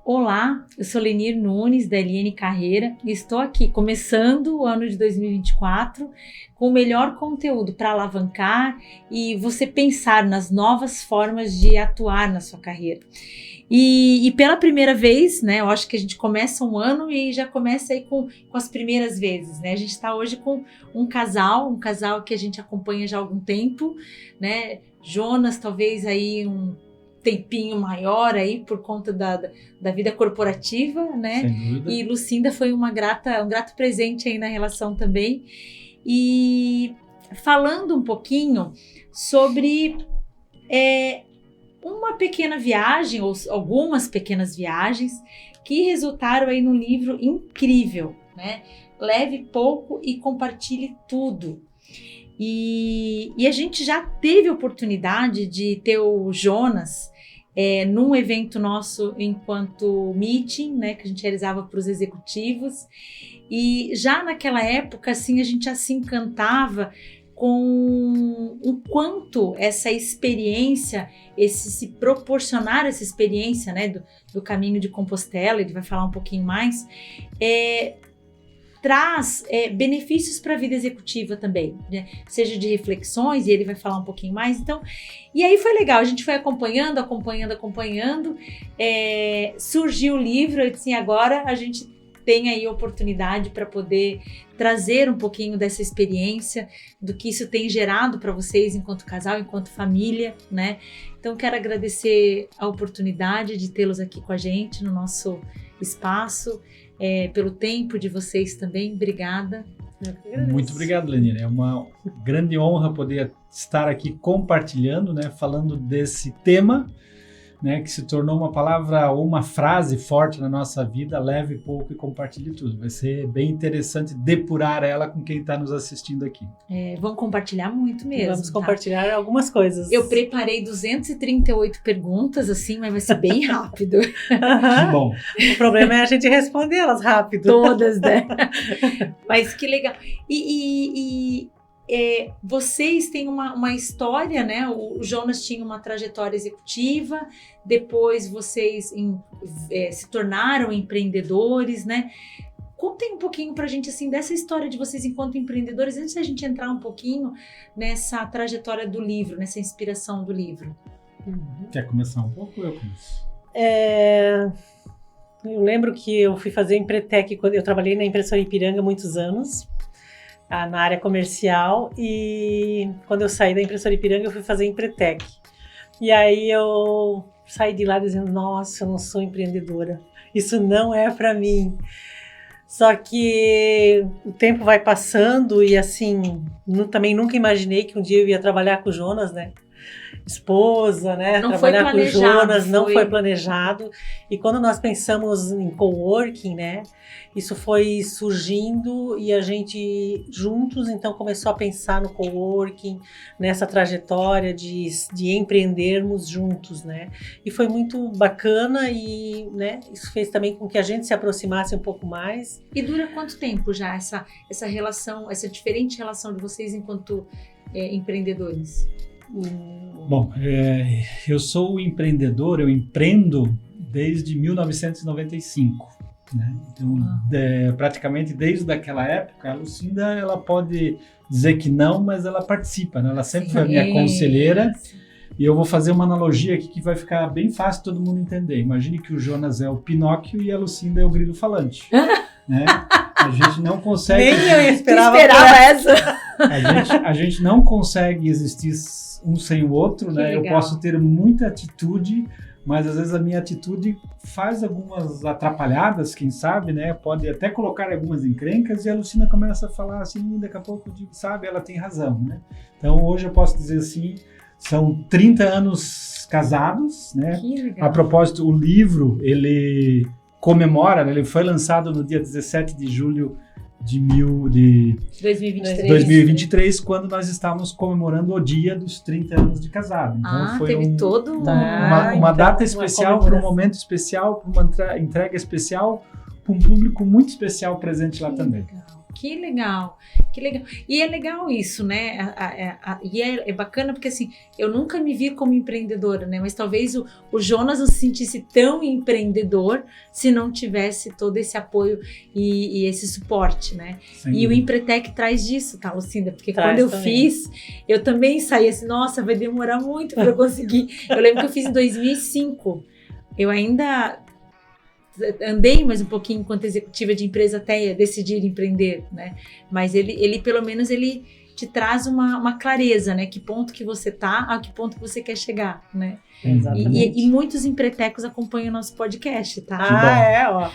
Olá, eu sou Lenir Nunes, da LN Carreira, e estou aqui começando o ano de 2024 com o melhor conteúdo para alavancar e você pensar nas novas formas de atuar na sua carreira. E pela primeira vez, né, eu acho que a gente começa um ano e já começa aí com as primeiras vezes, né? A gente está hoje com um casal que a gente acompanha já há algum tempo, né? Jonas, talvez aí um tempinho maior aí por conta da vida corporativa, né? Sem dúvida. E Lucinda foi um grato presente aí na relação também. E falando um pouquinho sobre uma pequena viagem, ou algumas pequenas viagens, que resultaram aí num livro incrível, né? Leve pouco e compartilhe tudo. E a gente já teve a oportunidade de ter o Jonas num evento nosso enquanto meeting, né, que a gente realizava para os executivos, e já naquela época assim, a gente já se encantava com o quanto essa experiência, se proporcionar essa experiência, né, do caminho de Compostela, ele vai falar um pouquinho mais, traz benefícios para a vida executiva também, né? Seja de reflexões, e ele vai falar um pouquinho mais. Então, e aí foi legal, a gente foi acompanhando, surgiu o livro, eu disse, agora a gente tem aí a oportunidade para poder trazer um pouquinho dessa experiência, do que isso tem gerado para vocês enquanto casal, enquanto família, né? Então, quero agradecer a oportunidade de tê-los aqui com a gente no nosso espaço, pelo tempo de vocês também. Obrigada. Muito obrigado, Lenir. É uma grande honra poder estar aqui compartilhando, né, falando desse tema, né, que se tornou uma palavra ou uma frase forte na nossa vida: leve pouco e compartilhe tudo. Vai ser bem interessante depurar ela com quem está nos assistindo aqui. Vamos compartilhar muito mesmo. Vamos compartilhar algumas coisas. Eu preparei 238 perguntas, assim, mas vai ser bem rápido. Que bom. O problema é a gente responder elas rápido. Todas, né? Mas que legal. Vocês têm uma história, né? O Jonas tinha uma trajetória executiva, depois vocês se tornaram empreendedores, né? Contem um pouquinho pra gente, assim, dessa história de vocês enquanto empreendedores, antes da gente entrar um pouquinho nessa trajetória do livro, nessa inspiração do livro. Quer começar um pouco ou eu começo? Eu lembro que eu fui fazer Empretec, quando eu trabalhei na Impressora Ipiranga há muitos anos, na área comercial, e quando eu saí da Impressora Ipiranga eu fui fazer Empretec. E aí eu saí de lá dizendo, nossa, eu não sou empreendedora, isso não é para mim. Só que o tempo vai passando e assim, também nunca imaginei que um dia eu ia trabalhar com o Jonas, né? Esposa, né? Não trabalhar com o Jonas, não foi planejado. E quando nós pensamos em coworking, né? Isso foi surgindo e a gente juntos, então, começou a pensar no coworking, nessa trajetória de empreendermos juntos, né? E foi muito bacana e, né, isso fez também com que a gente se aproximasse um pouco mais. E dura quanto tempo já essa relação, essa diferente relação de vocês enquanto empreendedores? Bom, eu sou empreendedor, eu empreendo desde 1995, né? Então, praticamente desde aquela época, a Lucinda, ela pode dizer que não, mas ela participa, né? Ela sempre foi a minha conselheira. E eu vou fazer uma analogia aqui que vai ficar bem fácil todo mundo entender. Imagine que o Jonas é o Pinóquio e a Lucinda é o grilo falante, né? A gente não consegue... Nem eu esperava essa. A gente não consegue existir um sem o outro, né? Eu posso ter muita atitude, mas às vezes a minha atitude faz algumas atrapalhadas, quem sabe, né? Pode até colocar algumas encrencas, e a Lucinda começa a falar assim, daqui a pouco, sabe, ela tem razão, né? Então hoje eu posso dizer assim, são 30 anos casados, né? Que legal. A propósito, o livro, ele comemora, né? Ele foi lançado no dia 17 de julho de 2023, quando nós estávamos comemorando o dia dos 30 anos de casado. Então foi teve todo uma data especial, para um momento especial, para uma entrega especial, para um público muito especial presente lá também. Legal. Que legal, que legal. E é legal isso, né? E é bacana porque, assim, eu nunca me vi como empreendedora, né? Mas talvez o Jonas não se sentisse tão empreendedor se não tivesse todo esse apoio e esse suporte, né? E o Empretec traz disso, tá, Lucinda? Porque quando eu fiz, eu também saí assim, nossa, vai demorar muito para eu conseguir. Eu lembro que eu fiz em 2005. Eu ainda andei mais um pouquinho enquanto executiva de empresa até decidir empreender, né? Mas ele pelo menos ele te traz uma clareza, né? Que ponto que você tá, a que ponto que você quer chegar, né? Exatamente. E muitos empretecos acompanham o nosso podcast, tá? Ó.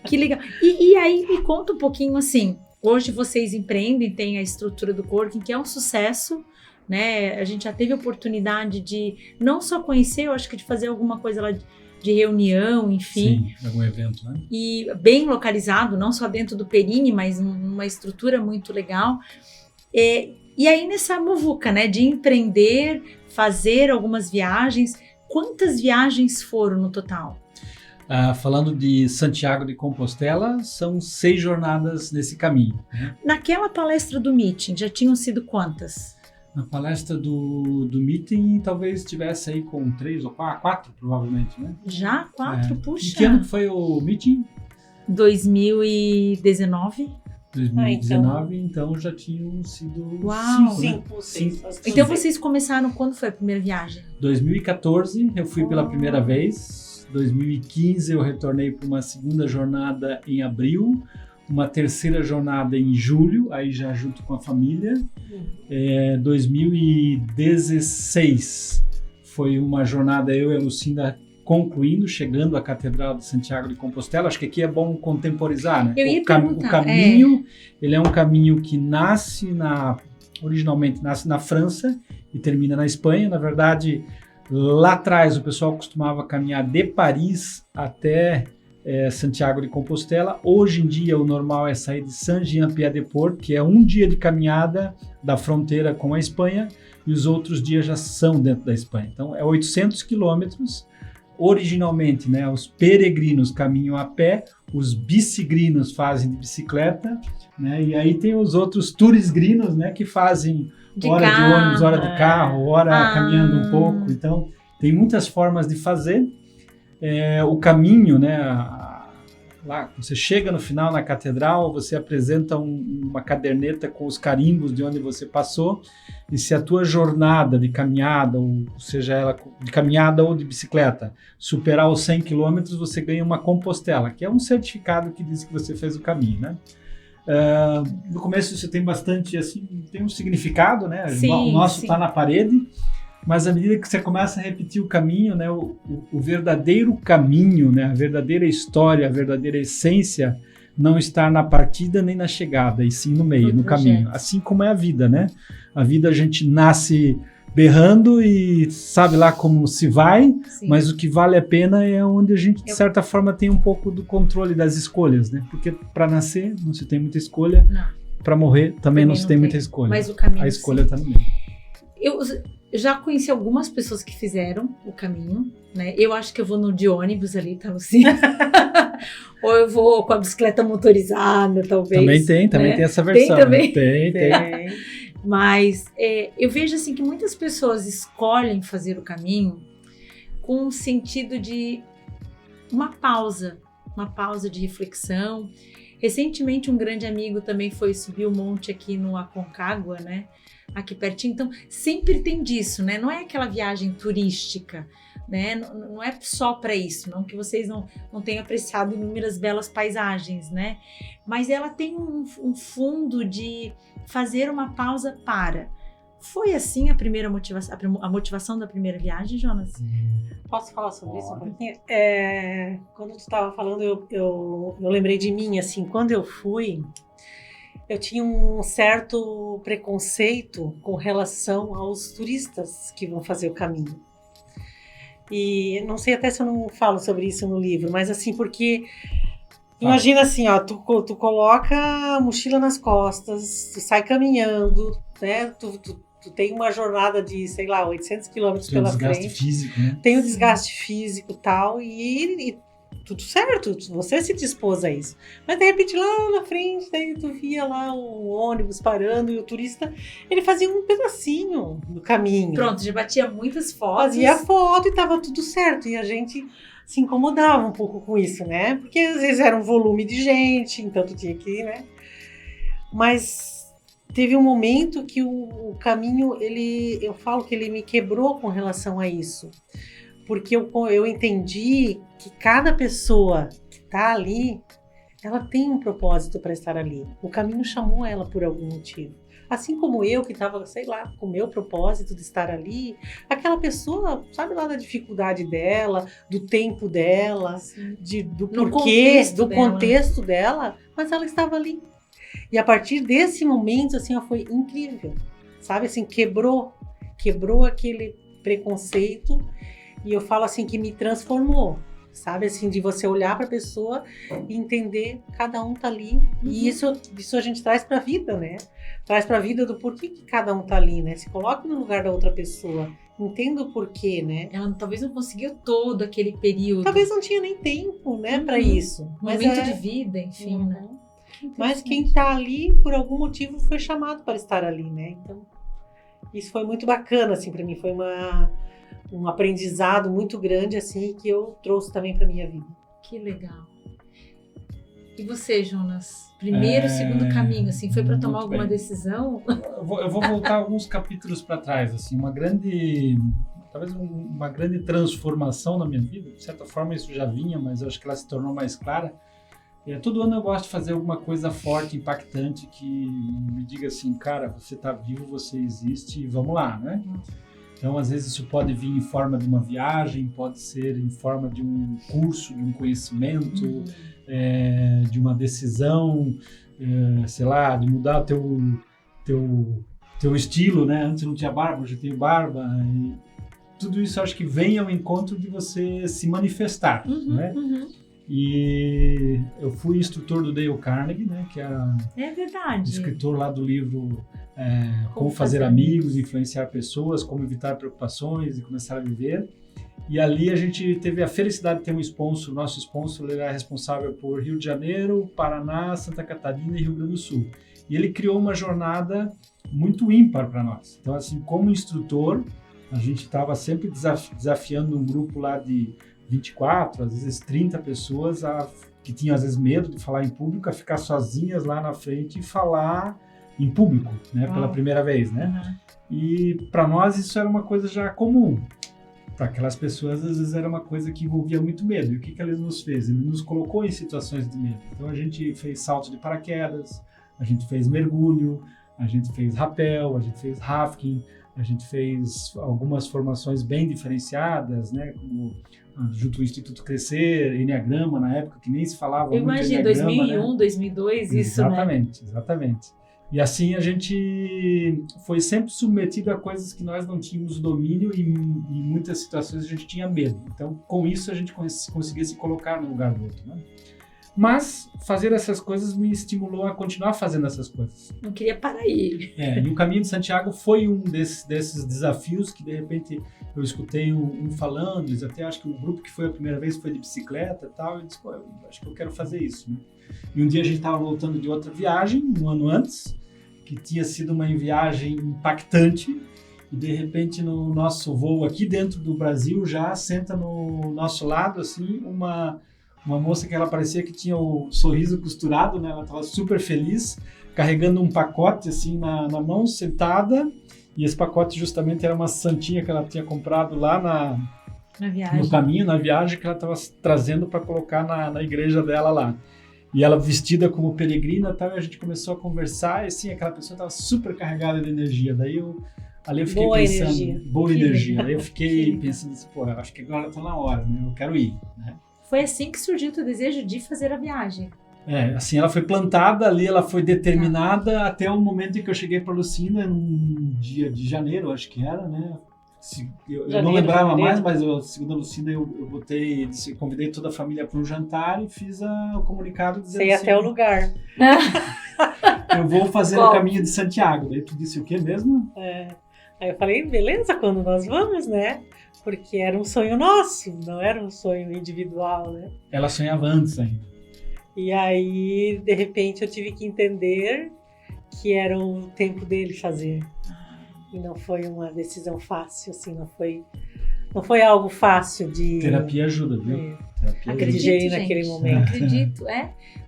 Que legal. E aí me conta um pouquinho assim, hoje vocês empreendem, tem a estrutura do Coworking, que é um sucesso, né? A gente já teve a oportunidade de não só conhecer, eu acho que de fazer alguma coisa lá de reunião, enfim. Sim, algum evento, né? E bem localizado, não só dentro do Perini, mas numa estrutura muito legal. E aí nessa muvuca, né, de empreender, fazer algumas viagens, quantas viagens foram no total? Falando de Santiago de Compostela, são 6 jornadas nesse caminho, né? Naquela palestra do meeting, já tinham sido quantas? Na palestra do meeting, talvez tivesse aí com 3 ou 4, provavelmente, né? Já? 4? Puxa! Em que ano foi o meeting? 2019. 2019, então já tinham sido 5, 6. Então vocês começaram, quando foi a primeira viagem? 2014, eu fui pela primeira vez. 2015, eu retornei para uma segunda jornada em abril. Uma terceira jornada em julho, aí já junto com a família. 2016 foi uma jornada, eu e a Lucinda concluindo, chegando à Catedral de Santiago de Compostela. Acho que aqui é bom contemporizar, né? Eu ia perguntar, o caminho, ele é um caminho que originalmente nasce na França e termina na Espanha. Na verdade, lá atrás o pessoal costumava caminhar de Paris até Santiago de Compostela. Hoje em dia o normal é sair de Saint-Jean-Pied-de-Port, que é um dia de caminhada da fronteira com a Espanha, e os outros dias já são dentro da Espanha. Então é 800 quilômetros. Originalmente, né, os peregrinos caminham a pé, os bicigrinos fazem de bicicleta, né, e aí tem os outros turisgrinos, né, que fazem de ônibus, hora de carro, hora caminhando um pouco. Então tem muitas formas de fazer. O caminho, né, lá você chega no final na catedral, você apresenta uma caderneta com os carimbos de onde você passou, e se a tua jornada de caminhada, ou seja ela de caminhada ou de bicicleta, superar os 100 quilômetros, você ganha uma compostela, que é um certificado que diz que você fez o caminho, né? No começo você tem bastante, assim, tem um significado, né? Sim, o nosso está na parede. Mas à medida que você começa a repetir o caminho, né, o verdadeiro caminho, né, a verdadeira história, a verdadeira essência não está na partida nem na chegada, e sim no meio, no caminho. Assim como é a vida, né? A vida a gente nasce berrando e sabe lá como se vai, mas o que vale a pena é onde a gente, de certa forma, tem um pouco do controle das escolhas, né? Porque para nascer não se tem muita escolha, para morrer também não se tem muita escolha. Mas o caminho, a escolha está no meio. Eu já conheci algumas pessoas que fizeram o caminho, né? Eu acho que eu vou no de ônibus ali, tá, Lucinda? Ou eu vou com a bicicleta motorizada, talvez. Também tem essa versão. Tem também? Tem. Mas eu vejo assim que muitas pessoas escolhem fazer o caminho com o sentido de uma pausa de reflexão. Recentemente um grande amigo também foi subir o monte aqui no Aconcagua, né? Aqui pertinho, então sempre tem disso, né? Não é aquela viagem turística, né? Não é só para isso, não que vocês não tenham apreciado inúmeras belas paisagens, né? Mas ela tem um fundo de fazer uma pausa para. Foi assim a primeira motivação, a motivação da primeira viagem, Jonas? Posso falar sobre isso um pouquinho? Quando tu estava falando, eu lembrei de mim, assim, quando eu fui, eu tinha um certo preconceito com relação aos turistas que vão fazer o caminho. E não sei até se eu não falo sobre isso no livro, mas assim, porque imagina assim, ó, tu coloca a mochila nas costas, tu sai caminhando, né, tu tem uma jornada de, sei lá, 800 quilômetros pela frente. Tem o desgaste físico, né? Tem o desgaste físico e tal, e tudo certo, você se dispôs a isso. Mas de repente lá na frente, daí tu via lá o ônibus parando e o turista, ele fazia um pedacinho do caminho. Pronto, já batia muitas fotos. Fazia foto e tava tudo certo. E a gente se incomodava um pouco com isso, né? Porque às vezes era um volume de gente, então tu tinha que, né? Mas teve um momento que o caminho, eu falo que ele me quebrou com relação a isso. Porque eu entendi que cada pessoa que está ali, ela tem um propósito para estar ali. O caminho chamou ela por algum motivo. Assim como eu que estava, sei lá, com o meu propósito de estar ali, aquela pessoa, sabe lá da dificuldade dela, do tempo dela, do porquê, do contexto dela, mas ela estava ali. E a partir desse momento, assim, foi incrível, sabe? Assim, quebrou aquele preconceito. E eu falo assim que me transformou, sabe? Assim, de você olhar para a pessoa e entender cada um tá ali. E isso a gente traz para a vida, né? Traz para a vida do porquê que cada um tá ali, né? Se coloca no lugar da outra pessoa. Entenda o porquê, né? Ela talvez não conseguiu todo aquele período. Talvez não tinha nem tempo, né, para isso. Momento de vida, enfim, né? Mas quem tá ali, por algum motivo, foi chamado para estar ali, né? Então, isso foi muito bacana, assim, para mim. Foi um aprendizado muito grande, assim, que eu trouxe também para minha vida. Que legal. E você, Jonas? Primeiro, segundo caminho, assim, foi para tomar alguma decisão? Eu vou voltar alguns capítulos para trás, assim, talvez uma grande transformação na minha vida. De certa forma isso já vinha, mas eu acho que ela se tornou mais clara. Todo ano eu gosto de fazer alguma coisa forte, impactante, que me diga assim, cara, você está vivo, você existe, e vamos lá, né? Então, às vezes isso pode vir em forma de uma viagem, pode ser em forma de um curso, de um conhecimento, de uma decisão, sei lá, de mudar o teu estilo, né? Antes não tinha barba, hoje eu tenho barba. E tudo isso eu acho que vem ao encontro de você se manifestar, né? E eu fui instrutor do Dale Carnegie, né? Que é verdade. Escritor lá do livro Como Fazer Amigos, Influenciar Pessoas, Como Evitar Preocupações e Começar a Viver. E ali a gente teve a felicidade de ter um sponsor. Nosso sponsor ele era responsável por Rio de Janeiro, Paraná, Santa Catarina e Rio Grande do Sul. E ele criou uma jornada muito ímpar para nós. Então, assim, como instrutor, a gente estava sempre desafiando um grupo lá de 24, às vezes 30 pessoas que tinham às vezes medo de falar em público, a ficar sozinhas lá na frente e falar em público, né, pela primeira vez, né? E para nós isso era uma coisa já comum. Para aquelas pessoas às vezes era uma coisa que envolvia muito medo. E o que ele nos fez? Ele nos colocou em situações de medo. Então a gente fez salto de paraquedas, a gente fez mergulho, a gente fez rapel, a gente fez rafting, a gente fez algumas formações bem diferenciadas, né, como junto ao Instituto Crescer, Enneagrama, na época, que nem se falava muito Enneagrama. Eu imagino, 2001, né? 2002, isso, exatamente, né? Exatamente. E assim a gente foi sempre submetido a coisas que nós não tínhamos domínio e em muitas situações a gente tinha medo. Então, com isso, a gente conseguia se colocar no lugar do outro, né? Mas fazer essas coisas me estimulou a continuar fazendo essas coisas. Não queria parar aí. E o Caminho de Santiago foi um desses desafios que, de repente, eu escutei um falando, eles até acho que o grupo que foi a primeira vez foi de bicicleta e tal, e eu disse, eu acho que eu quero fazer isso, né? E um dia a gente estava voltando de outra viagem, um ano antes, que tinha sido uma viagem impactante, e de repente no nosso voo aqui dentro do Brasil já senta no nosso lado, assim, uma moça que ela parecia que tinha o sorriso costurado, né? Ela estava super feliz, carregando um pacote assim na mão, sentada, e esse pacote justamente era uma santinha que ela tinha comprado lá no caminho, na viagem, que ela estava trazendo para colocar na igreja dela lá. E ela vestida como peregrina e tal, e a gente começou a conversar, e assim, aquela pessoa estava super carregada de energia. Daí eu fiquei pensando... Boa energia. Daí eu fiquei pensando assim, pô, eu acho que agora está na hora, né? Eu quero ir, né? Foi assim que surgiu o teu desejo de fazer a viagem. Assim, ela foi plantada ali, ela foi determinada até o momento em que eu cheguei para Lucinda, num dia de janeiro, acho que era, né? Eu não lembrava mais, mas segundo a Lucinda, eu convidei toda a família para um jantar e fiz o comunicado dizendo assim... Sei até o lugar. Eu vou fazer o Caminho de Santiago. Daí tu disse o quê mesmo? Aí eu falei, beleza, quando nós vamos, né? porque era um sonho nosso, não era um sonho individual, né? Ela sonhava antes ainda. E aí, de repente, eu tive que entender que era o tempo dele fazer. E não foi uma decisão fácil, assim, não foi algo fácil de... Terapia ajuda, viu? Acredito, digerir gente, naquele momento. Acredito,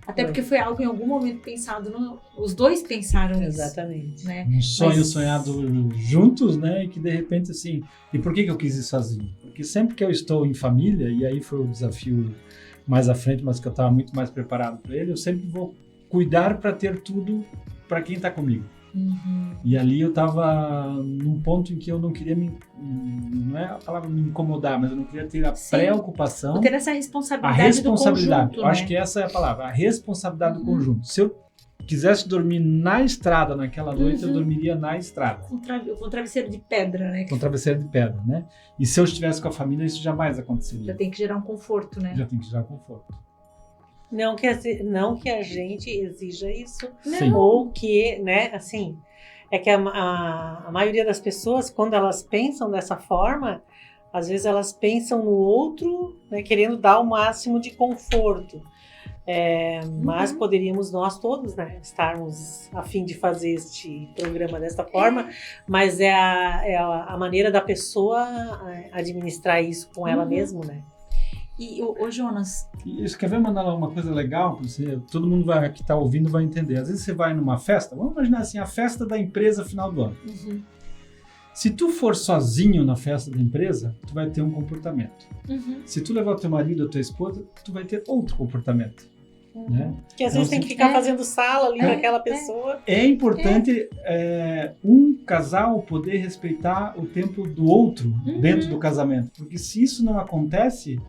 Até porque foi algo em algum momento pensado, os dois pensaram nisso. Exatamente. Né? Um sonho sonhado juntos, né? E que de repente assim... E por que eu quis ir sozinho? Porque sempre que eu estou em família, e aí foi o desafio mais à frente, mas que eu estava muito mais preparado para ele, eu sempre vou cuidar para ter tudo para quem está comigo. Uhum. E ali eu estava num ponto em que eu não queria não é a palavra me incomodar, mas eu não queria ter a preocupação. Vou ter essa responsabilidade do conjunto, eu né? acho que essa é a palavra, a responsabilidade do conjunto. Se eu quisesse dormir na estrada naquela noite, eu dormiria na estrada. Com travesseiro de pedra, né? Com travesseiro de pedra, né? E se eu estivesse com a família, isso jamais aconteceria. Já tem que gerar um conforto, né? Já tem que gerar conforto. Não que a gente exija isso, Sim. ou que, né, assim, é que a maioria das pessoas, quando elas pensam dessa forma, às vezes elas pensam no outro, né, querendo dar o máximo de conforto. Mas poderíamos nós todos, né, estarmos a fim de fazer este programa desta forma, mas é a maneira da pessoa administrar isso com ela mesma, né? E o Jonas... Isso, quer ver mandar uma coisa legal? Todo mundo que está ouvindo vai entender. Às vezes você vai numa festa, vamos imaginar assim, a festa da empresa final do ano. Uhum. Se tu for sozinho na festa da empresa, tu vai ter um comportamento. Uhum. Se tu levar o teu marido ou tua esposa, tu vai ter outro comportamento. Né? Que às vezes tem que ficar fazendo sala ali naquela pessoa. É importante um casal poder respeitar o tempo do outro dentro do casamento. Porque se isso não acontece,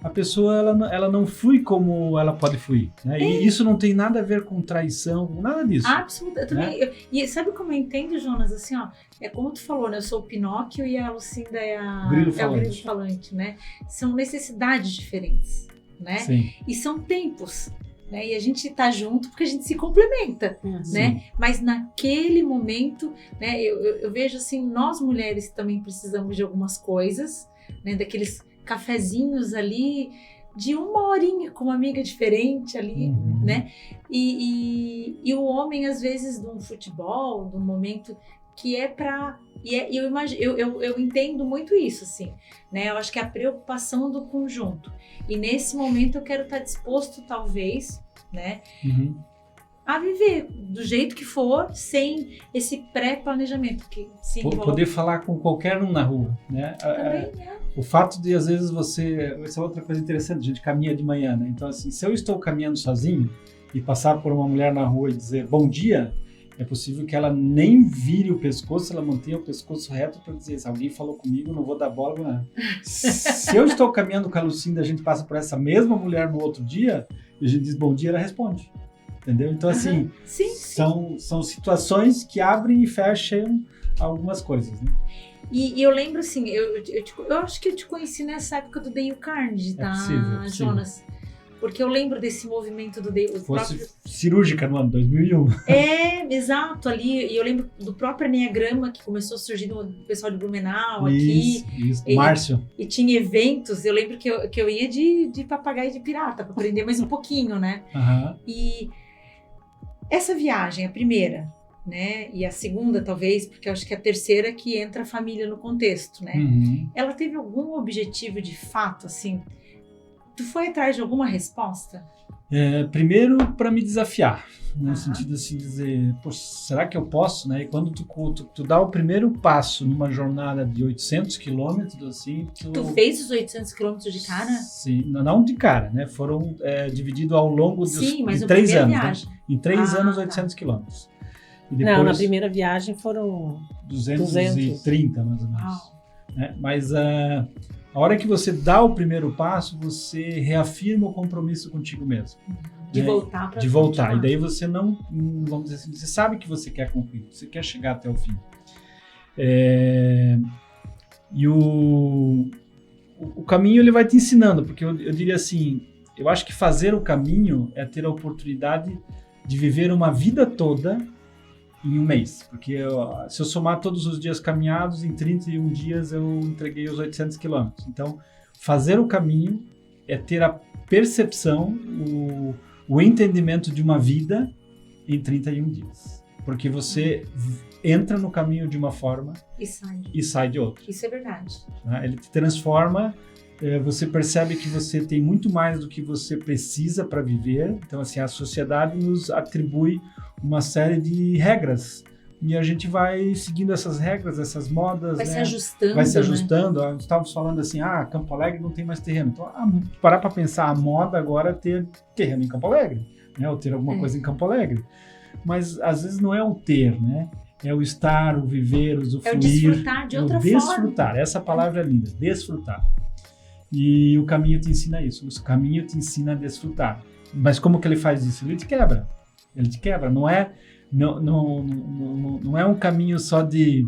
a pessoa ela não flui como ela pode fluir. Né? E isso não tem nada a ver com traição, com nada disso. Absolutamente. Né? E sabe como eu entendo, Jonas? Assim, ó, é como tu falou, né? Eu sou o Pinóquio e a Lucinda é o grilo falante, né? São necessidades diferentes, né? Sim. E são tempos. Né? E a gente tá junto porque a gente se complementa, né? Mas naquele momento, né? Eu vejo assim, nós mulheres também precisamos de algumas coisas, né? Daqueles cafezinhos ali de uma horinha com uma amiga diferente ali, né? E o homem às vezes de um futebol, de um momento que é para eu entendo muito isso, assim, né? Eu acho que é a preocupação do conjunto. E nesse momento eu quero estar disposto, talvez, né? A viver do jeito que for, sem esse pré-planejamento. Que se poder falar com qualquer um na rua, né? Também, O fato de, às vezes, essa é outra coisa interessante, a gente caminha de manhã, né? Então, assim, se eu estou caminhando sozinho e passar por uma mulher na rua e dizer bom dia, é possível que ela nem vire o pescoço, ela mantenha o pescoço reto para dizer, se alguém falou comigo, não vou dar bola, não. Se eu estou caminhando com a Lucinda, a gente passa por essa mesma mulher no outro dia, e a gente diz bom dia, ela responde. Entendeu? Então, assim, são situações que abrem e fecham algumas coisas, né? E eu lembro, assim, eu acho que eu te conheci nessa época do Dale Carnegie, tá, possível. Jonas? Porque eu lembro desse movimento do Dale... cirúrgica no ano 2001. Exato, ali. E eu lembro do próprio Enneagrama, que começou a surgir do pessoal de Blumenau aqui. Isso, Márcio. E tinha eventos, eu lembro que eu ia de papagaio de pirata, para aprender mais um pouquinho, né? E essa viagem, a primeira, né? E a segunda, talvez, porque eu acho que a terceira que entra a família no contexto, né? Ela teve algum objetivo de fato, assim? Tu foi atrás de alguma resposta? Primeiro, para me desafiar, no sentido assim, de dizer, será que eu posso, né? E quando tu dá o primeiro passo numa jornada de 800 quilômetros, assim... Tu fez os 800 quilômetros de cara? Sim, não de cara, né? Foram divididos ao longo de 3 anos. Viagem. Né? Em 3 anos, 800 quilômetros. E depois, não, na primeira viagem foram 230, mais ou menos. Né? Mas a hora que você dá o primeiro passo, você reafirma o compromisso contigo mesmo. De voltar para De voltar. E daí você não, vamos dizer assim, você sabe que você quer concluir, você quer chegar até o fim. E o caminho ele vai te ensinando, porque eu diria assim, eu acho que fazer o caminho é ter a oportunidade de viver uma vida toda em um mês, porque se eu somar todos os dias caminhados, em 31 dias eu entreguei os 800 quilômetros. Então, fazer o caminho é ter a percepção, o entendimento de uma vida em 31 dias. Porque você entra no caminho de uma forma e sai de outra. Isso é verdade. Né? Ele te transforma, você percebe que você tem muito mais do que você precisa para viver. Então, assim, a sociedade nos atribui uma série de regras. E a gente vai seguindo essas regras, essas modas. Vai, né? se ajustando. Vai se ajustando. Né? Estávamos falando assim, Campo Alegre não tem mais terreno. Então, parar para pensar, a moda agora é ter terreno em Campo Alegre, né? Ou ter alguma coisa em Campo Alegre. Mas, às vezes, não é o ter, né? É o estar, o viver, o usufruir. É o desfrutar de outra forma. Desfrutar. Essa palavra é linda. Desfrutar. E o caminho te ensina isso. O caminho te ensina a desfrutar. Mas como que ele faz isso? Ele te quebra. Ele te quebra. Não é um caminho só de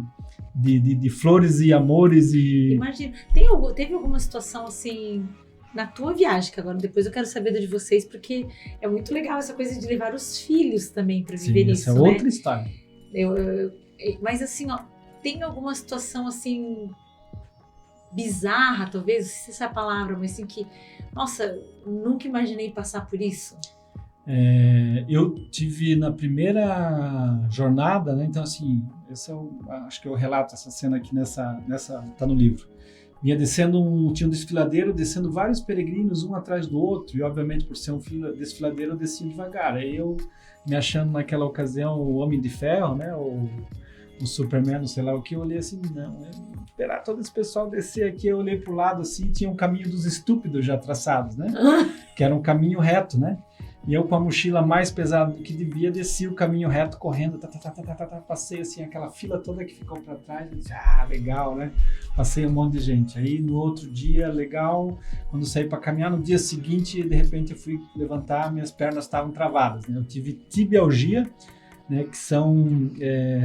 flores e amores e... Imagina. Teve alguma situação assim na tua viagem, que agora depois eu quero saber de vocês, porque é muito legal essa coisa de levar os filhos também para viver isso, essa é outra história. Mas assim, ó, tem alguma situação assim bizarra, talvez, não sei se essa é a palavra, mas assim que, nossa, nunca imaginei passar por isso. Eu tive na primeira jornada, né? Então assim, acho que eu relato essa cena aqui tá no livro. Tinha um desfiladeiro descendo vários peregrinos, um atrás do outro, e obviamente por ser um desfiladeiro eu desci devagar. Aí eu, me achando naquela ocasião o Homem de Ferro, né? O Superman, não sei lá o que, eu olhei assim, esperar todo esse pessoal descer aqui, eu olhei pro lado assim, tinha um caminho dos estúpidos já traçados, né? Que era um caminho reto, né? E eu com a mochila mais pesada do que devia, desci o caminho reto, correndo, passei assim, aquela fila toda que ficou para trás, eu disse, legal, né? Passei um monte de gente. Aí no outro dia, legal, quando saí para caminhar, no dia seguinte, de repente eu fui levantar, minhas pernas estavam travadas, né? Eu tive tibialgia, né? Que são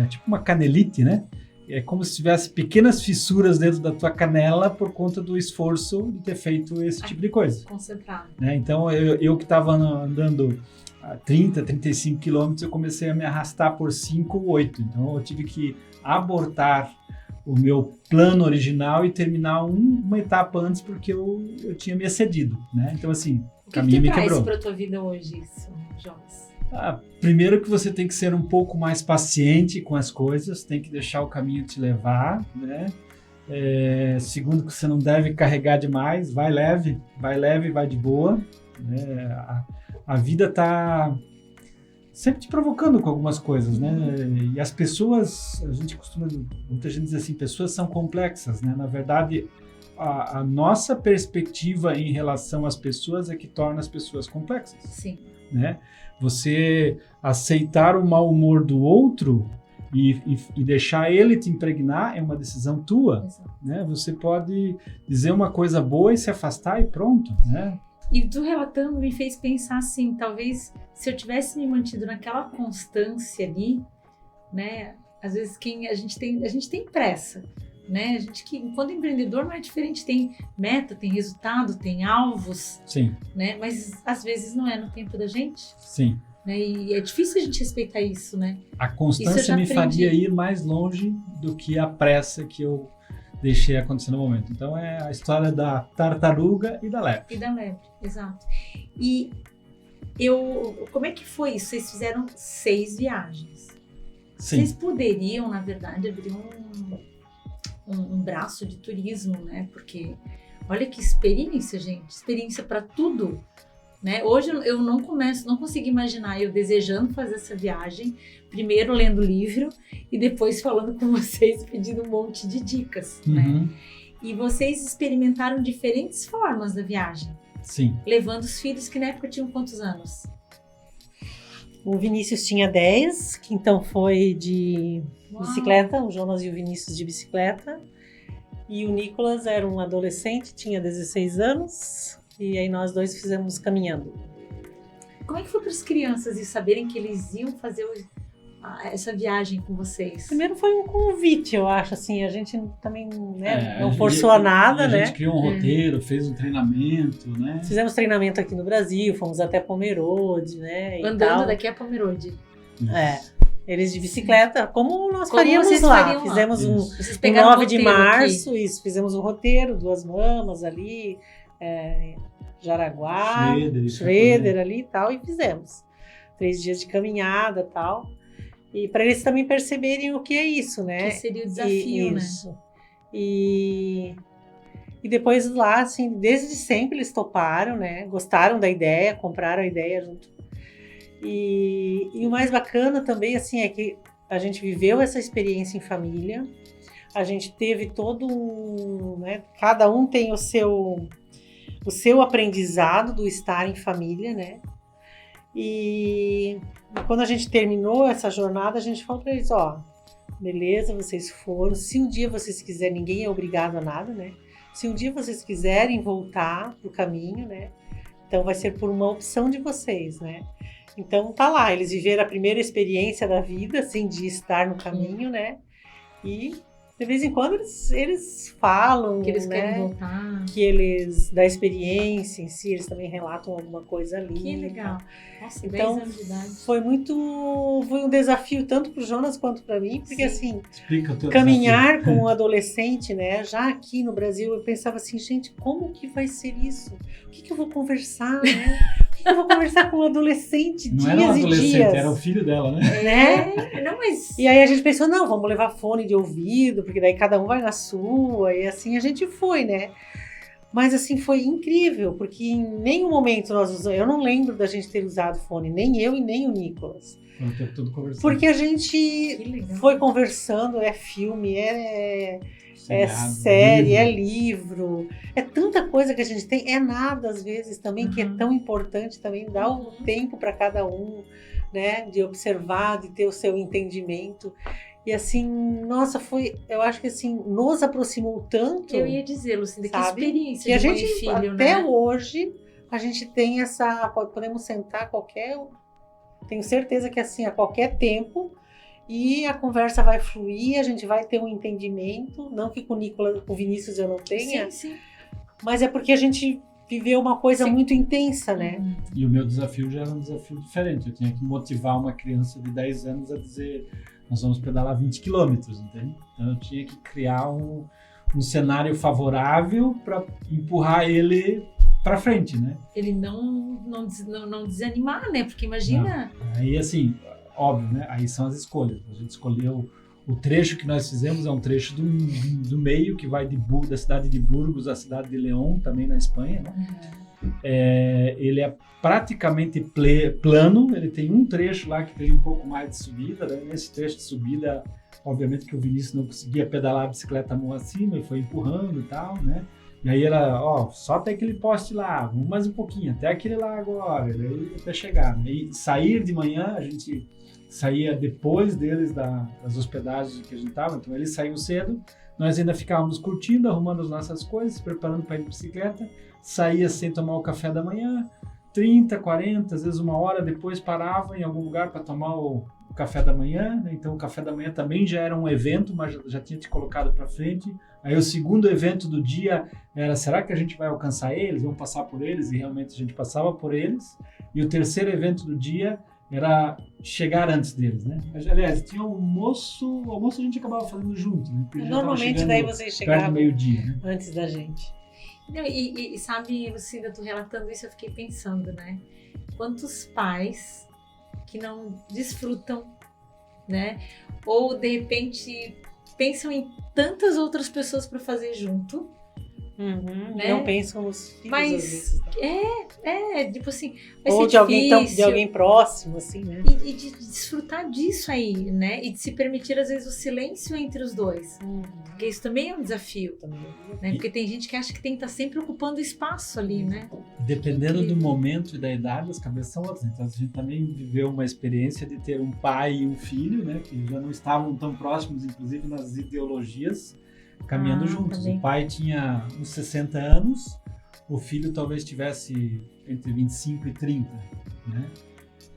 tipo uma canelite, né? É como se tivesse pequenas fissuras dentro da tua canela por conta do esforço de ter feito esse tipo de coisa. Concentrado. Né? Então, eu que estava andando a 30, 35 quilômetros, eu comecei a me arrastar por 5, 8. Então, eu tive que abortar o meu plano original e terminar uma etapa antes, porque eu tinha me excedido. Né? Então, assim, o caminho me quebrou. O que traz para a tua vida hoje isso, Jonas? Primeiro que você tem que ser um pouco mais paciente com as coisas, tem que deixar o caminho te levar, né? Segundo que você não deve carregar demais, vai leve, vai de boa. Né? A vida está sempre te provocando com algumas coisas, né? E as pessoas, muita gente diz assim, pessoas são complexas, né? Na verdade, a nossa perspectiva em relação às pessoas é que torna as pessoas complexas. Sim. Né? Você aceitar o mau humor do outro e deixar ele te impregnar é uma decisão tua. Né? Você pode dizer uma coisa boa e se afastar e pronto. Né? E tu relatando me fez pensar assim, talvez se eu tivesse me mantido naquela constância ali, né? Às vezes a gente tem pressa. Né? A gente enquanto empreendedor não é diferente, tem meta, tem resultado, tem alvos. Sim. Né? Mas às vezes não é no tempo da gente. Sim. Né? E é difícil a gente respeitar isso, né? A constância me faria ir mais longe do que a pressa que eu deixei acontecer no momento. Então é a história da tartaruga e da lepre. Exato. E como é que foi isso? Vocês fizeram 6 viagens. Sim. Vocês poderiam, na verdade, abrir um braço de turismo, né? Porque olha que experiência, gente, experiência para tudo, né? Hoje eu não consigo imaginar eu desejando fazer essa viagem, primeiro lendo livro e depois falando com vocês, pedindo um monte de dicas, né? E vocês experimentaram diferentes formas da viagem. Sim. Levando os filhos que na época tinham quantos anos? O Vinícius tinha 10, que então foi de bicicleta, o Jonas e o Vinícius de bicicleta. E o Nicolas era um adolescente, tinha 16 anos. E aí nós dois fizemos caminhando. Como é que foi para as crianças e saberem que eles iam fazer essa viagem com vocês? Primeiro foi um convite, eu acho, assim, a gente também não forçou nada, né? A gente criou um roteiro, fez um treinamento, né? Fizemos treinamento aqui no Brasil, fomos até Pomerode, né? Andando daqui a Pomerode. Eles de bicicleta, como nós Como faríamos vocês lá. fariam lá? Fizemos um Vocês pegaram 9 o de roteiro março, aqui. isso, fizemos um roteiro, 2 mamas ali, Jaraguá, Schroeder ali e tal, e fizemos 3 dias de caminhada e tal. E para eles também perceberem o que é isso, né? Que seria o desafio, né? Isso. E depois lá, assim, desde sempre eles toparam, né? Gostaram da ideia, compraram a ideia junto. E o mais bacana também, assim, é que a gente viveu essa experiência em família, a gente teve todo um, né? Cada um tem o seu aprendizado do estar em família, né? E quando a gente terminou essa jornada, a gente falou para eles, ó, beleza, vocês foram, se um dia vocês quiserem, ninguém é obrigado a nada, né? Se um dia vocês quiserem voltar pro caminho, né? Então vai ser por uma opção de vocês, né? Então tá lá, eles viveram a primeira experiência da vida, assim, de estar no caminho, né? E de vez em quando eles falam, Que eles né? querem voltar. Que eles, da experiência em si, eles também relatam alguma coisa ali. Que legal. Nossa, Então, 10 anos de idade. foi um desafio tanto pro Jonas quanto para mim, porque assim, Explica o teu caminhar desafio. com um adolescente, né? Já aqui no Brasil, eu pensava assim, gente, como que vai ser isso? O que eu vou conversar, né? O que eu vou conversar com um adolescente Não dias era um e adolescente, dias? era o filho dela, né? Né? Não, mas... E aí a gente pensou, não, vamos levar fone de ouvido, porque daí cada um vai na sua, e assim a gente foi, né? Mas assim, foi incrível, porque em nenhum momento nós usamos, eu não lembro da gente ter usado fone, nem eu e nem o Nicolas. Foi o tempo todo conversando. Porque a Que gente legal. foi conversando, é filme, é Seriado, série, livro. é livro, é tanta coisa que a gente tem, é nada às vezes também, que é Uhum. tão importante também, dar o tempo para cada um, né, de observar, de ter o seu entendimento. E assim, nossa, eu acho que assim, nos aproximou tanto, Eu ia dizer, Lucinda, que sabe? experiência que a de mãe gente, e filho, até né? hoje, a gente tem podemos sentar tenho certeza que assim, a qualquer tempo, e a conversa vai fluir, a gente vai ter um entendimento, não que com o Vinícius eu não tenha, Sim, sim. mas é porque a gente viveu uma coisa Sim. muito intensa, né? Uhum. E o meu desafio já era um desafio diferente. Eu tinha que motivar uma criança de 10 anos a dizer, nós vamos pedalar 20 quilômetros, entende? Então eu tinha que criar um cenário favorável para empurrar ele para frente, né? Ele não desanimar, né? Porque imagina... Aí, assim, óbvio, né? Aí são as escolhas. A gente escolheu o trecho que nós fizemos, é um trecho do meio, que vai da cidade de Burgos à cidade de León, também na Espanha, né? Ele é praticamente plano, ele tem um trecho lá que tem um pouco mais de subida, né? Nesse trecho de subida, obviamente que o Vinícius não conseguia pedalar a bicicleta a mão acima, ele foi empurrando e tal, né? E aí era, só até aquele poste lá, vamos mais um pouquinho, até aquele lá agora, daí até chegar. Né? E sair de manhã, a gente saía depois deles das hospedagens que a gente estava, então eles saíam cedo, nós ainda ficávamos curtindo, arrumando as nossas coisas, se preparando para ir de bicicleta, saía sem tomar o café da manhã, 30, 40, às vezes 1 hora depois parava em algum lugar para tomar o café da manhã, né? Então o café da manhã também já era um evento, mas já tinha te colocado para frente. Aí o segundo evento do dia era, será que a gente vai alcançar eles? Vamos passar por eles? E realmente a gente passava por eles. E o terceiro evento do dia era chegar antes deles, né? Mas, aliás, tinha o almoço a gente acabava fazendo junto, né? Porque já tava Normalmente chegando daí vocês perto do chegavam meio-dia, né? antes da gente. Não, e sabe, Lucinda, tu relatando isso, eu fiquei pensando, né? Quantos pais que não desfrutam, né? Ou, de repente, pensam em tantas outras pessoas para fazer junto, né? Não pensam nos filhos, Mas às vezes. tipo assim, vai Ou ser de alguém, de difícil. alguém próximo, assim, né? E de desfrutar disso aí, né? E de se permitir, às vezes, o silêncio entre os dois. Porque isso também é um desafio, né? Porque tem gente que acha que tem que estar sempre ocupando espaço ali, né? Dependendo do Incrível. momento e da idade, as cabeças são outras. Então a gente também viveu uma experiência de ter um pai e um filho, né? Que já não estavam tão próximos, inclusive nas ideologias, caminhando juntos. também. O pai tinha uns 60 anos, o filho talvez tivesse entre 25 e 30, né?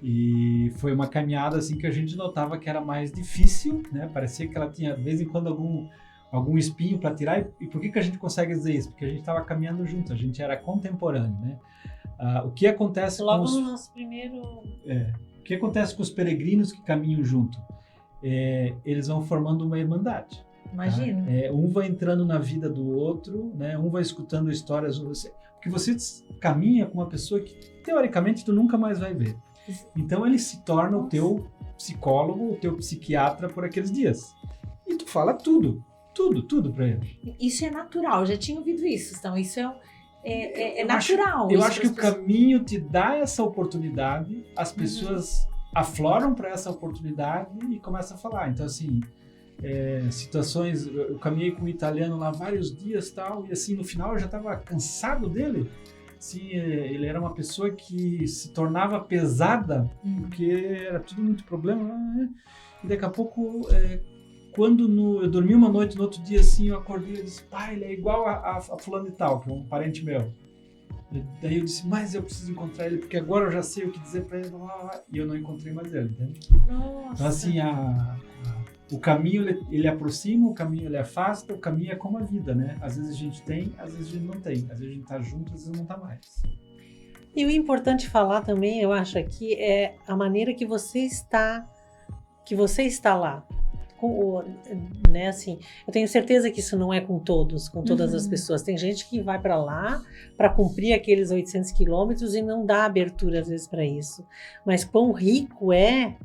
E foi uma caminhada assim que a gente notava que era mais difícil, né? Parecia que ela tinha de vez em quando algum espinho para tirar. E por que a gente consegue dizer isso? Porque a gente estava caminhando junto, a gente era contemporâneo, né? O que acontece Logo com no nosso primeiro... o que acontece com os peregrinos que caminham junto? eles vão formando uma irmandade. Imagina. Tá? Um vai entrando na vida do outro, né? Um vai escutando histórias de você. Porque você caminha com uma pessoa que, teoricamente, tu nunca mais vai ver. Então, ele se torna o teu psicólogo, o teu psiquiatra por aqueles dias. E tu fala tudo para ele. Isso é natural, eu já tinha ouvido isso. Então, isso é natural. Eu acho que o caminho te dá essa oportunidade, as pessoas afloram para essa oportunidade e começam a falar. Então, assim, situações... Eu caminhei com um italiano lá vários dias e tal, e assim, no final eu já estava cansado dele. Assim, ele era uma pessoa que se tornava pesada, porque era tudo muito problema. Né? E daqui a pouco... Quando eu dormi uma noite, no outro dia, assim, eu acordei e disse, pai, ele é igual a fulano de tal, que é um parente meu. E daí eu disse, mas eu preciso encontrar ele, porque agora eu já sei o que dizer pra ele. E eu não encontrei mais ele, entende? Nossa. Então, assim, o caminho, ele aproxima, o caminho, ele afasta, o caminho é como a vida, né? Às vezes a gente tem, às vezes a gente não tem. Às vezes a gente tá junto, às vezes não tá mais. E o importante falar também, eu acho aqui, é a maneira que você está lá. Né, assim, eu tenho certeza que isso não é com todas as pessoas. Tem gente que vai para lá para cumprir aqueles 800 quilômetros e não dá abertura às vezes para isso. Mas quão rico é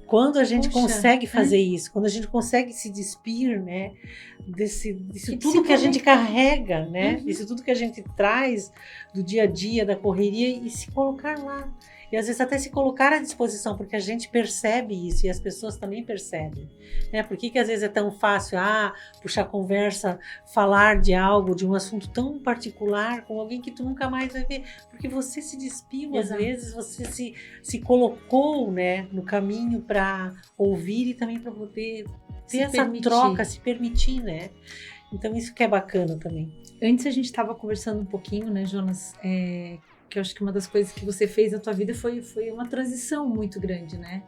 quando a gente consegue fazer isso, quando a gente consegue se despir, né, disso tudo que a gente carrega, né, disso tudo que a gente traz do dia a dia, da correria, e se colocar lá. E às vezes até se colocar à disposição, porque a gente percebe isso e as pessoas também percebem. Né? Por que às vezes é tão fácil puxar conversa, falar de algo, de um assunto tão particular com alguém que tu nunca mais vai ver? Porque você se despiu, às vezes você se colocou, né, no caminho para ouvir e também para poder ter essa troca, se permitir, né? Então isso que é bacana também. Antes a gente estava conversando um pouquinho, né, Jonas, que eu acho que uma das coisas que você fez na tua vida foi uma transição muito grande, né?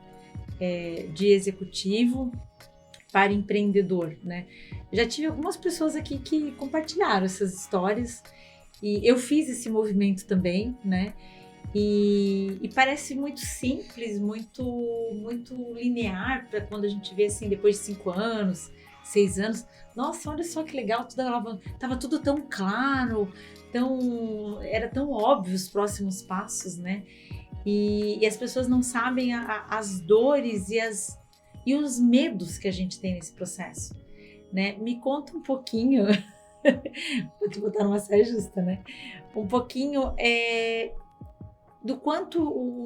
De executivo para empreendedor, né? Já tive algumas pessoas aqui que compartilharam essas histórias e eu fiz esse movimento também, né? E parece muito simples, muito linear para quando a gente vê assim, depois de 5 anos, 6 anos. Nossa, olha só que legal, tava tudo tão claro, era tão óbvio os próximos passos, né? E as pessoas não sabem as dores e os medos que a gente tem nesse processo, né? Me conta um pouquinho, vou te botar numa saia justa, né? Um pouquinho do quanto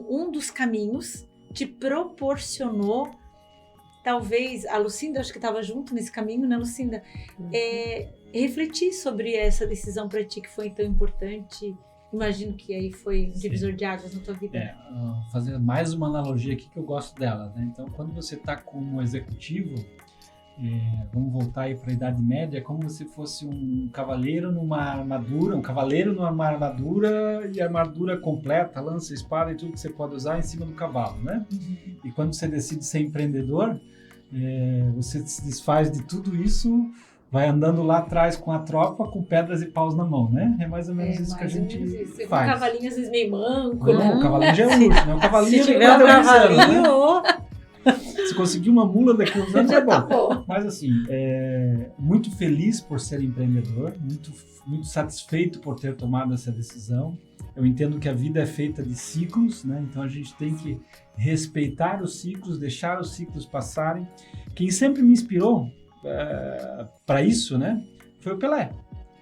um dos caminhos te proporcionou, talvez, a Lucinda, acho que estava junto nesse caminho, né, Lucinda? Refletir sobre essa decisão para ti que foi tão importante. Imagino que aí foi um divisor de águas na tua vida. Fazer mais uma analogia aqui que eu gosto dela, né? Então, quando você está como executivo, vamos voltar aí para a Idade Média, é como se fosse um cavaleiro numa armadura, e armadura completa, lança, espada e tudo que você pode usar em cima do cavalo, né? E quando você decide ser empreendedor, você se desfaz de tudo isso, vai andando lá atrás com a tropa, com pedras e paus na mão, né? É mais ou menos isso que a gente faz. Um cavalinho às vezes meio manco, não, né? O cavalinho já é um luxo, né? O cavalinho se tiver um cavalinho, Se conseguir uma mula daqui a uns anos, já tá bom. Mas assim, muito feliz por ser empreendedor, muito satisfeito por ter tomado essa decisão. Eu entendo que a vida é feita de ciclos, né? Então a gente tem que respeitar os ciclos, deixar os ciclos passarem. Quem sempre me inspirou para isso, né, foi o Pelé.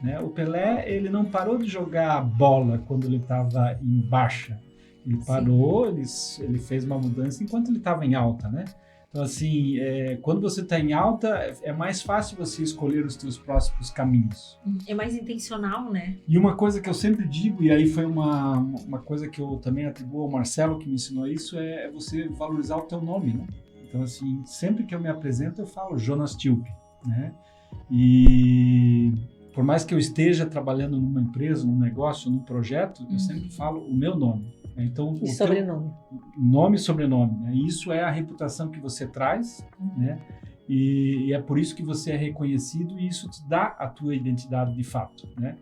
Né? O Pelé, ele não parou de jogar bola quando ele estava em baixa. Ele parou, ele fez uma mudança enquanto ele estava em alta, né? Então, assim, quando você está em alta, é mais fácil você escolher os seus próximos caminhos. É mais intencional, né? E uma coisa que eu sempre digo, e aí foi uma coisa que eu também atribuo ao Marcelo, que me ensinou isso, é você valorizar o teu nome, né? Então, assim, sempre que eu me apresento, eu falo Jonas Tilpe, né? E por mais que eu esteja trabalhando numa empresa, num negócio, num projeto, eu sempre falo o meu nome. Então, e sobrenome. Nome e sobrenome, né? Isso é a reputação que você traz, né? E é por isso que você é reconhecido e isso te dá a tua identidade de fato, né?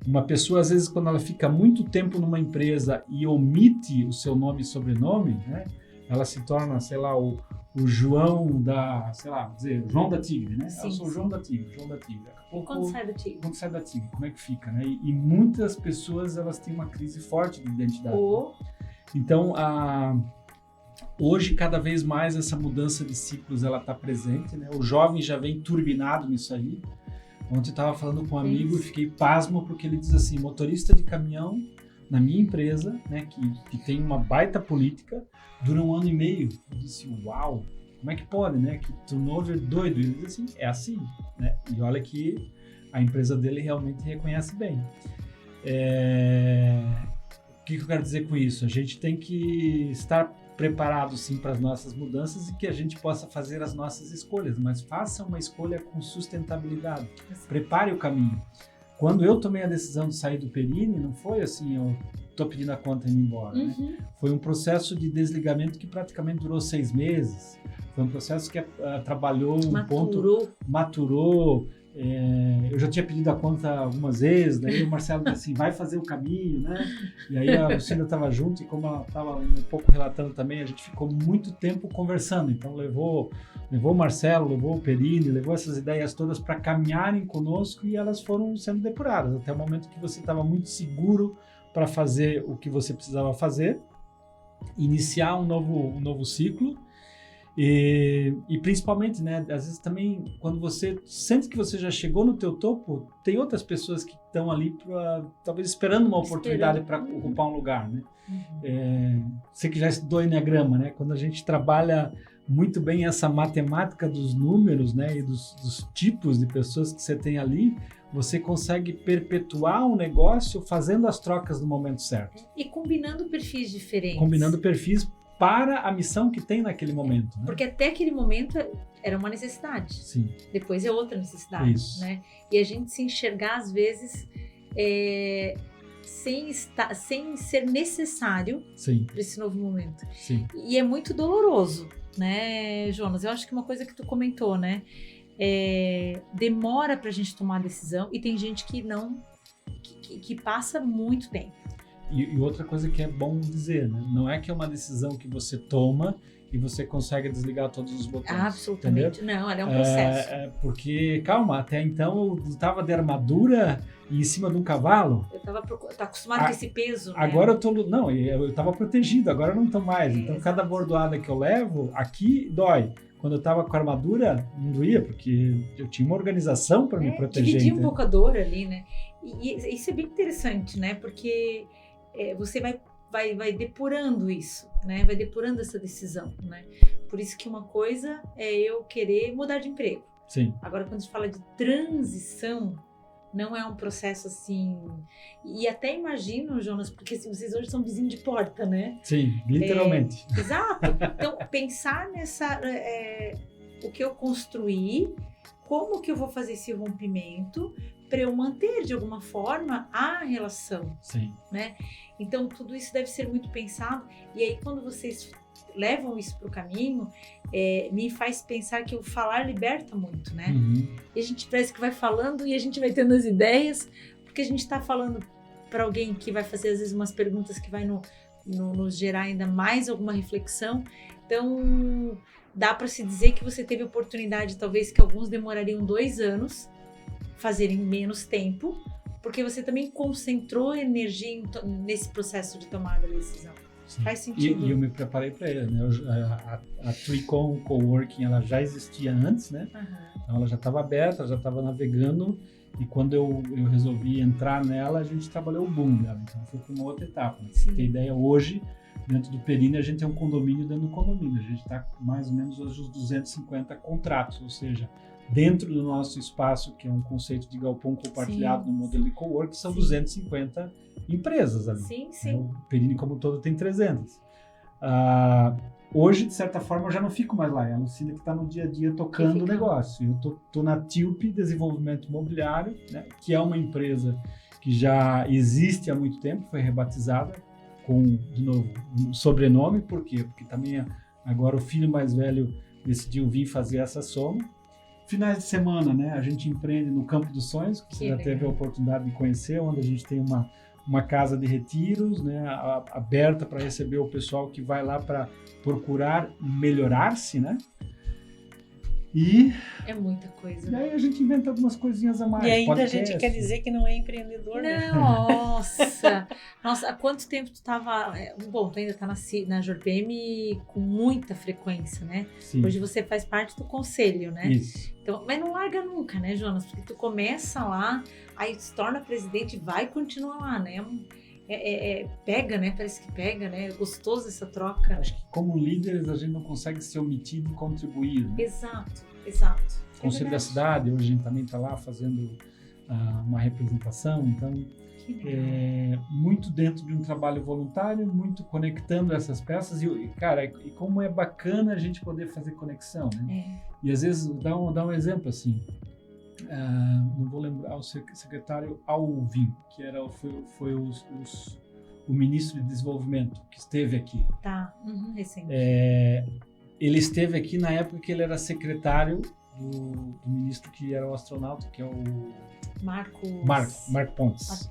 Uma pessoa, às vezes, quando ela fica muito tempo numa empresa e omite o seu nome e sobrenome, né? Ela se torna, sei lá, o o João da, sei lá, dizer, João da Tigre, né? Sim, Eu sou o sim. João da Tigre. Daqui a pouco, Quando sai do Tigre? quando sai da Tigre, como é que fica, né? E muitas pessoas, elas têm uma crise forte de identidade. Então, hoje, cada vez mais, essa mudança de ciclos, ela está presente, né? O jovem já vem turbinado nisso aí. Ontem eu estava falando com um amigo e fiquei pasmo, porque ele diz assim, motorista de caminhão na minha empresa, né, que tem uma baita política, dura 1 ano e meio. Eu disse, uau, como é que pode, né? Que turnover doido. Ele diz assim, é assim, né? E olha que a empresa dele realmente reconhece bem. O que eu quero dizer com isso? A gente tem que estar preparado, sim, para as nossas mudanças e que a gente possa fazer as nossas escolhas, mas faça uma escolha com sustentabilidade. Prepare o caminho. Quando eu tomei a decisão de sair do Perini, não foi assim, eu estou pedindo a conta e indo embora. Né? Foi um processo de desligamento que praticamente durou 6 meses. Foi um processo que trabalhou maturou. Eu já tinha pedido a conta algumas vezes, daí o Marcelo disse assim, vai fazer o caminho, né? E aí a Lucinda estava junto e como ela estava um pouco relatando também, a gente ficou muito tempo conversando. Então levou o Marcelo, levou o Perini, levou essas ideias todas para caminharem conosco e elas foram sendo depuradas até o momento que você estava muito seguro para fazer o que você precisava fazer, iniciar um novo ciclo. E principalmente, né, às vezes também, quando você sente que você já chegou no teu topo, tem outras pessoas que estão ali talvez esperando uma oportunidade para ocupar um lugar, né? Você que já estudou Enneagrama, né? Quando a gente trabalha muito bem essa matemática dos números, né, e dos tipos de pessoas que você tem ali, você consegue perpetuar um negócio fazendo as trocas no momento certo. E combinando perfis diferentes. Combinando perfis para a missão que tem naquele momento. Né? Porque até aquele momento era uma necessidade. Sim. Depois é outra necessidade. Isso. Né? E a gente se enxergar, às vezes, sem ser necessário para esse novo momento. Sim. E é muito doloroso, né, Jonas? Eu acho que uma coisa que tu comentou, né? Demora para a gente tomar a decisão e tem gente que não, que passa muito tempo. E outra coisa que é bom dizer, né? Não é que é uma decisão que você toma e você consegue desligar todos os botões. Absolutamente. Entendeu? Não, ela é um processo. Porque, calma, até então eu estava de armadura e em cima de um cavalo. Eu estava acostumado com esse peso. Agora eu estava protegido, agora eu não estou mais. Então cada bordoada que eu levo, aqui dói. Quando eu estava com a armadura, não doía, porque eu tinha uma organização para me proteger. Dividir um pouco a dor ali, né? E isso é bem interessante, né? Porque você vai depurando isso, né? Vai depurando essa decisão, né? Por isso que uma coisa é eu querer mudar de emprego. Sim. Agora, quando a gente fala de transição, não é um processo assim... E até imagino, Jonas, porque vocês hoje são vizinhos de porta, né? Sim, literalmente. Exato. Então, pensar nessa... o que eu construí, como que eu vou fazer esse rompimento para eu manter, de alguma forma, a relação. Sim. Né? Então, tudo isso deve ser muito pensado. E aí, quando vocês levam isso para o caminho, me faz pensar que o falar liberta muito, né? E a gente parece que vai falando e a gente vai tendo as ideias, porque a gente está falando para alguém que vai fazer, às vezes, umas perguntas que vai nos gerar ainda mais alguma reflexão. Então, dá para se dizer que você teve oportunidade, talvez, que alguns demorariam 2 anos, fazerem menos tempo, porque você também concentrou energia nesse processo de tomada de decisão. Sim. Faz sentido. E eu me preparei para ele, né? A Tricom Coworking, ela já existia antes, né? Então ela já estava aberta, já estava navegando, e quando eu resolvi entrar nela, a gente trabalhou o boom dela, então foi para uma outra etapa. Né? Você tem ideia, hoje, dentro do Perini, a gente tem um condomínio dentro do condomínio, a gente está com mais ou menos hoje uns 250 contratos, ou seja, dentro do nosso espaço, que é um conceito de galpão compartilhado no modelo de coworking, são 250 empresas ali. Sim, sim. O Perini como um todo tem 300. Hoje, de certa forma, eu já não fico mais lá. É a Lucina que está no dia a dia tocando o negócio. Eu tô na TILP, Desenvolvimento Imobiliário, né, que é uma empresa que já existe há muito tempo, foi rebatizada com, de novo, um sobrenome. Por quê? Porque também agora o filho mais velho decidiu vir fazer essa soma. Finais de semana, né? A gente empreende no Campo dos Sonhos, que você já teve a oportunidade de conhecer, onde a gente tem uma uma casa de retiros, né, aberta para receber o pessoal que vai lá para procurar melhorar-se, né? E É muita coisa. aí a gente inventa algumas coisinhas a mais. E ainda podcast. a gente quer dizer que não é empreendedor, né? Nossa! Nossa, há quanto tempo tu estava... Bom, tu ainda está na Jorbem com muita frequência, né? Sim. Hoje você faz parte do conselho, né? Isso. Então, mas não larga nunca, né, Jonas? Porque tu começa lá, aí se torna presidente e vai continuar lá, né? Pega, né? Parece que pega, né? É gostoso essa troca. Acho que como líderes a gente não consegue ser omitido e contribuir. Né? Exato. O Conselho da Cidade, hoje a gente também está lá fazendo uma representação, então muito dentro de um trabalho voluntário, muito conectando essas peças e como é bacana a gente poder fazer conexão, né? E às vezes dá um exemplo assim, não vou lembrar, o secretário Alvim, que foi o ministro de desenvolvimento que esteve aqui. Tá, recente. Ele esteve aqui na época que ele era secretário do ministro que era o astronauta, que é o Marco Pontes.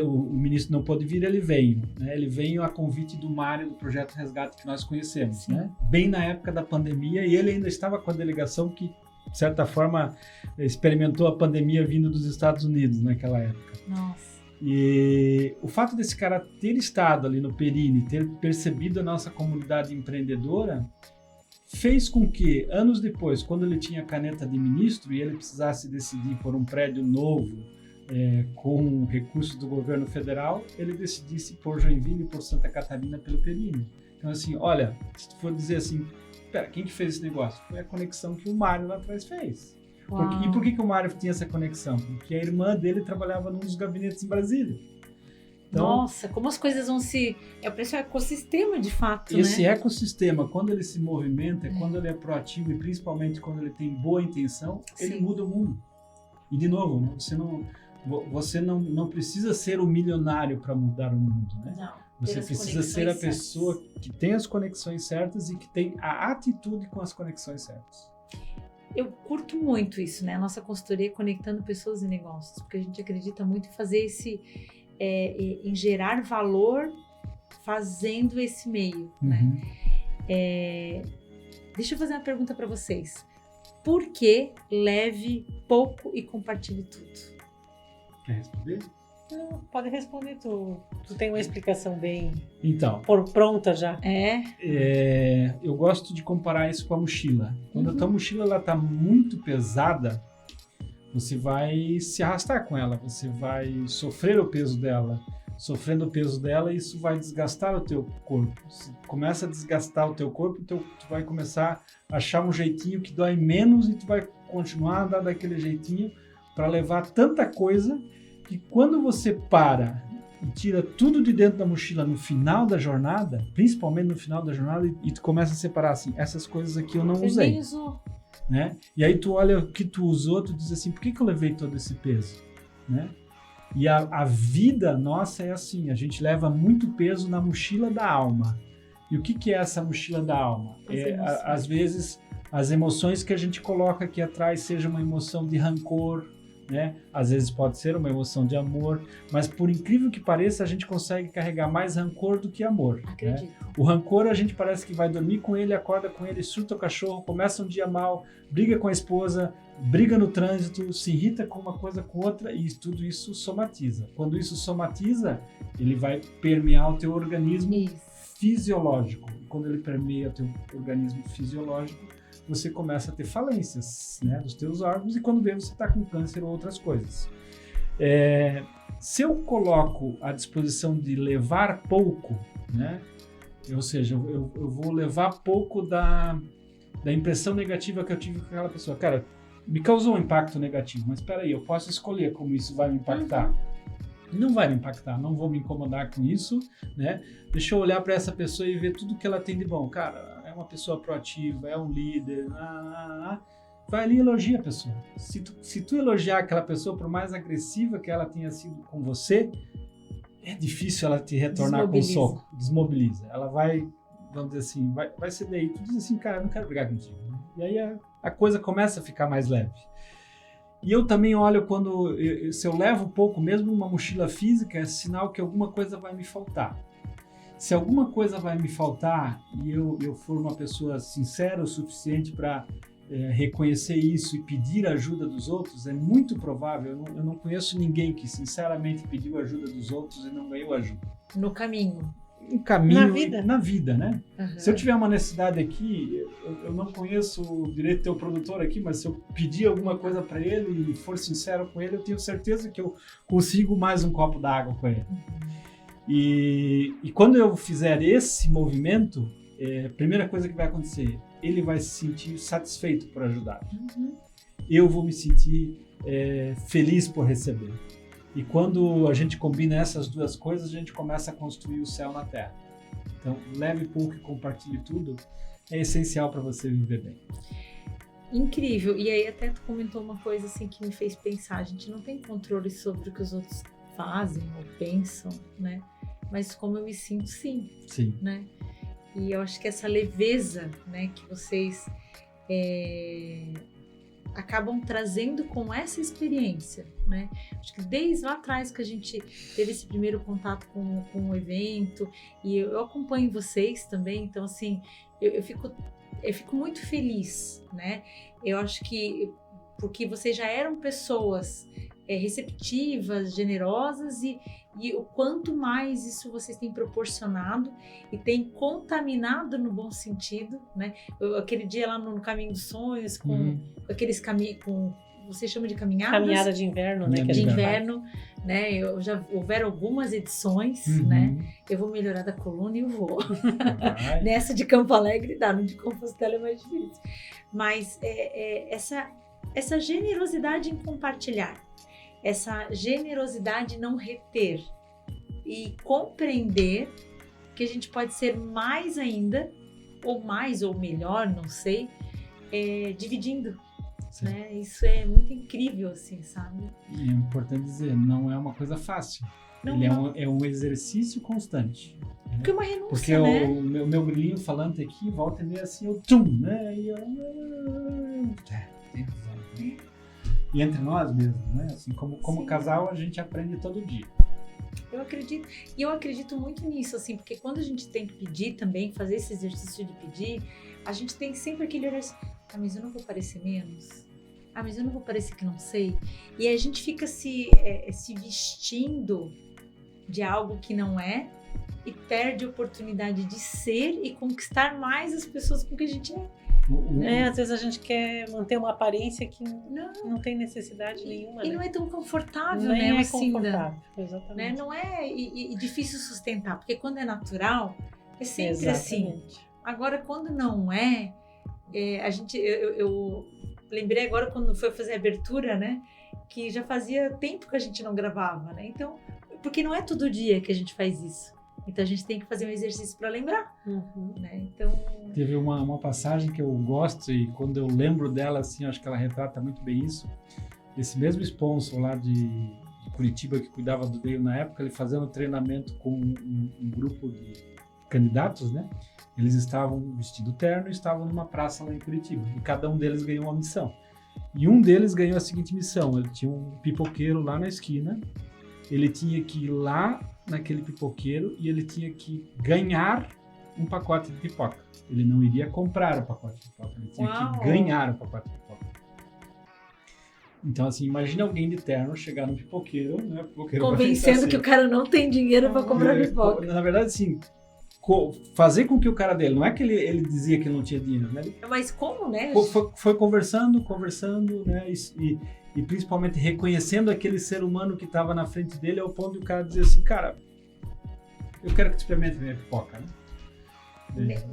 O ministro não pôde vir, ele veio. Né? Ele veio a convite do Mário, do Projeto Resgate que nós conhecemos. Né? Bem na época da pandemia, e ele ainda estava com a delegação que, de certa forma, experimentou a pandemia vindo dos Estados Unidos naquela época. Nossa. E o fato desse cara ter estado ali no Perini, ter percebido a nossa comunidade empreendedora, fez com que, anos depois, quando ele tinha caneta de ministro e ele precisasse decidir por um prédio novo com recursos do governo federal, ele decidisse por Joinville e por Santa Catarina pelo Perini. Então, assim, olha, se tu for dizer assim, pera, quem que fez esse negócio? Foi a conexão que o Mário lá atrás fez. E por que o Mário tinha essa conexão? Porque a irmã dele trabalhava num dos gabinetes em Brasília. Então, nossa, como as coisas vão se... Parece um ecossistema, de fato, esse ecossistema, quando ele se movimenta, quando ele é proativo e principalmente quando ele tem boa intenção, ele muda o mundo. E, de novo, né, você não precisa ser o milionário para mudar o mundo, né? Não, você precisa ser a pessoa que tem as conexões certas e que tem a atitude com as conexões certas. Eu curto muito isso, né? A nossa consultoria conectando pessoas e negócios, porque a gente acredita muito em fazer em gerar valor fazendo esse meio, né? Deixa eu fazer uma pergunta para vocês. Por que leve pouco e compartilhe tudo? Quer responder? Não, pode responder tu. Tu tem uma explicação bem pronta já. Eu gosto de comparar isso com a mochila. Quando a tua mochila está muito pesada, você vai se arrastar com ela, você vai sofrer o peso dela. Sofrendo o peso dela, isso vai desgastar o teu corpo. Se começa a desgastar o teu corpo, tu vai começar a achar um jeitinho que dói menos e tu vai continuar a andar daquele jeitinho para levar tanta coisa que quando você para e tira tudo de dentro da mochila no final da jornada, principalmente no final da jornada, e tu começa a separar assim, essas coisas aqui eu não usei. Nem usou. Né? E aí tu olha o que tu usou, tu diz assim, por que eu levei todo esse peso? Né? E a vida nossa é assim, a gente leva muito peso na mochila da alma. E o que é essa mochila da alma? Às vezes, as emoções que a gente coloca aqui atrás, seja uma emoção de rancor, né? Às vezes pode ser uma emoção de amor, mas por incrível que pareça, a gente consegue carregar mais rancor do que amor. Acredito. Né? O rancor, a gente parece que vai dormir com ele, acorda com ele, surta o cachorro, começa um dia mal, briga com a esposa, briga no trânsito, se irrita com uma coisa com outra e tudo isso somatiza. Quando isso somatiza, ele vai permear o teu organismo fisiológico. E quando ele permeia o teu organismo fisiológico, você começa a ter falências, né, dos teus órgãos e quando vê você está com câncer ou outras coisas. Se eu coloco à disposição de levar pouco, né, ou seja, eu vou levar pouco da impressão negativa que eu tive com aquela pessoa. Cara, me causou um impacto negativo, mas espera aí, eu posso escolher como isso vai me impactar. Não vai me impactar, não vou me incomodar com isso, né? Deixa eu olhar para essa pessoa e ver tudo que ela tem de bom. Cara, é uma pessoa proativa, é um líder, vai ali e elogia a pessoa. Se tu elogiar aquela pessoa, por mais agressiva que ela tenha sido com você, é difícil ela te retornar com um soco, desmobiliza. Ela vai, vamos dizer assim, vai ceder aí. Tu diz assim, cara, eu não quero brigar contigo. E aí a coisa começa a ficar mais leve. E eu também olho se eu levo pouco, mesmo uma mochila física, é sinal que alguma coisa vai me faltar. Se alguma coisa vai me faltar e eu for uma pessoa sincera o suficiente para reconhecer isso e pedir ajuda dos outros, é muito provável. Eu não conheço ninguém que sinceramente pediu ajuda dos outros e não ganhou ajuda. No caminho. Um caminho Na vida, né? Uhum. Se eu tiver uma necessidade aqui, eu não conheço o direito de ter o produtor aqui, mas se eu pedir alguma coisa para ele e for sincero com ele, eu tenho certeza que eu consigo mais um copo d'água com ele. E quando eu fizer esse movimento, a primeira coisa que vai acontecer, ele vai se sentir satisfeito por ajudar. Eu vou me sentir feliz por receber. E quando a gente combina essas duas coisas, a gente começa a construir o céu na terra. Então, leve pouco e compartilhe tudo é essencial para você viver bem. Incrível. E aí até tu comentou uma coisa assim que me fez pensar. A gente não tem controle sobre o que os outros fazem ou pensam, né? Mas como eu me sinto, sim. Sim. Né? E eu acho que essa leveza, né, que vocês acabam trazendo com essa experiência, né? Acho que desde lá atrás que a gente teve esse primeiro contato com o evento, e eu acompanho vocês também, então assim, eu fico muito feliz, né? Eu acho que porque vocês já eram pessoas receptivas, generosas e o quanto mais isso vocês têm proporcionado e têm contaminado no bom sentido, né? Aquele dia lá no Caminho dos Sonhos, com aqueles caminhos, vocês chamam de caminhadas? Caminhada de inverno, né? De inverno, né? Houveram algumas edições, né? Eu vou melhorar da coluna e eu vou. Nessa de Campo Alegre dá, no de Compostela é mais difícil. Mas essa generosidade em compartilhar, essa generosidade em não reter e compreender que a gente pode ser mais ainda, ou mais ou melhor, não sei, dividindo. Né? Isso é muito incrível, assim, sabe? E é importante dizer, não é uma coisa fácil. É um exercício constante. Porque é uma renúncia, porque né? o meu grilinho falante aqui, volta e meia assim, eu tum, né? E e entre nós mesmos, né? Assim, como casal, a gente aprende todo dia. Eu acredito muito nisso, assim, porque quando a gente tem que pedir também, fazer esse exercício de pedir, a gente tem sempre aquele olhar assim, mas eu não vou parecer menos? Mas eu não vou parecer que não sei? E a gente fica se vestindo de algo que não é e perde a oportunidade de ser e conquistar mais as pessoas com que a gente é. Às vezes a gente quer manter uma aparência que não tem necessidade nenhuma. E né? não é tão confortável, Nem né? É confortável, exatamente. Né? Não é e difícil sustentar, porque quando é natural, é sempre assim. Agora, quando não eu lembrei agora quando foi fazer a abertura, né? Que já fazia tempo que a gente não gravava, né? Então, porque não é todo dia que a gente faz isso. Então a gente tem que fazer um exercício para lembrar, né? Então teve uma passagem que eu gosto e quando eu lembro dela, assim, acho que ela retrata muito bem isso. Esse mesmo sponsor lá de Curitiba que cuidava do Dale na época, ele fazendo treinamento com um grupo de candidatos, né? Eles estavam vestido terno e estavam numa praça lá em Curitiba e cada um deles ganhou uma missão. E um deles ganhou a seguinte missão: ele tinha um pipoqueiro lá na esquina, ele tinha que ir lá naquele pipoqueiro e ele tinha que ganhar um pacote de pipoca. Ele não iria comprar o pacote de pipoca, ele tinha que ganhar o pacote de pipoca. Então, assim, imagina alguém de terno chegar no pipoqueiro, né? Convencendo assim, que o cara não tem dinheiro para comprar pipoca. Na verdade, assim, fazer com que o cara dele, não é que ele dizia que não tinha dinheiro, né? Mas como, né? Foi conversando, né? E principalmente reconhecendo aquele ser humano que estava na frente dele ao ponto de o cara dizer assim, cara, eu quero que tu experimente minha pipoca, né?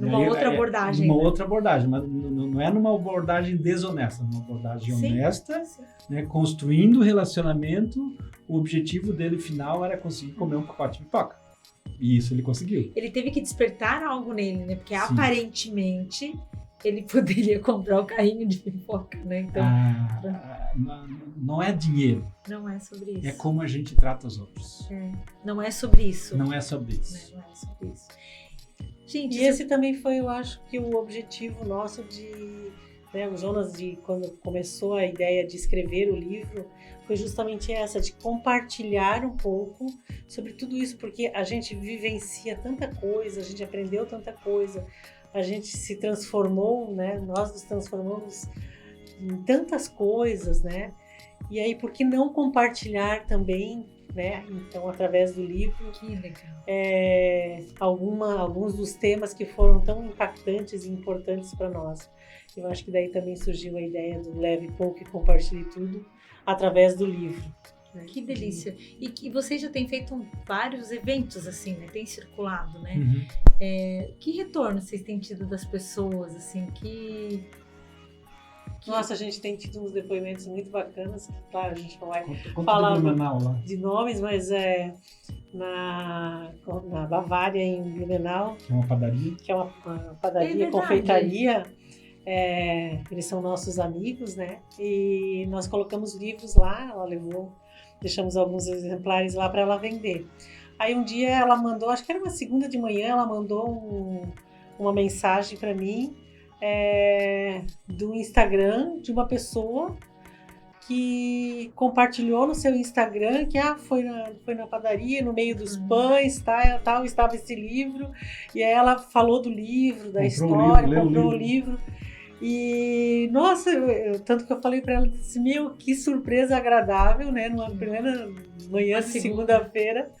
Numa outra abordagem. Numa outra abordagem, mas não é numa abordagem desonesta, numa abordagem honesta, né? Construindo o relacionamento, o objetivo dele final era conseguir comer um pacote de pipoca. E isso ele conseguiu. Ele teve que despertar algo nele, né? Porque aparentemente ele poderia comprar o carrinho de pipoca, né? Então, não é dinheiro. Não é sobre isso. É como a gente trata os outros. Não é sobre isso. Não é sobre isso. Não é sobre isso. Gente, e esse também foi, eu acho, que o objetivo nosso de né, o Jonas, quando começou a ideia de escrever o livro, foi justamente essa, de compartilhar um pouco sobre tudo isso, porque a gente vivencia tanta coisa, a gente aprendeu tanta coisa, a gente se transformou, né, nós nos transformamos em tantas coisas, né, e aí por que não compartilhar também, né, então através do livro, Que legal. Alguns dos temas que foram tão impactantes e importantes para nós. Eu acho que daí também surgiu a ideia do Leve Pouco e Compartilhe Tudo através do livro. Né? Que delícia. E que vocês já têm feito vários eventos assim, né? Tem circulado, né? Que retorno vocês têm tido das pessoas, assim, Nossa, a gente tem tido uns depoimentos muito bacanas, que, claro, a gente não vai Conta falar de Blumenau lá. de nomes, mas na Bavária, em Blumenau, Que é uma padaria. que é uma padaria, verdade. confeitaria, eles são nossos amigos, né? E nós colocamos livros lá, ela levou, deixamos alguns exemplares lá para ela vender. Aí um dia ela mandou, acho que era uma segunda de manhã, ela mandou uma mensagem para mim, do Instagram de uma pessoa que compartilhou no seu Instagram que foi na padaria, no meio dos pães, tal, estava esse livro, e aí ela falou do livro, da história, comprou o livro. E, nossa, tanto que eu falei para ela, disse, meu, que surpresa agradável, né? Numa primeira manhã de segunda-feira,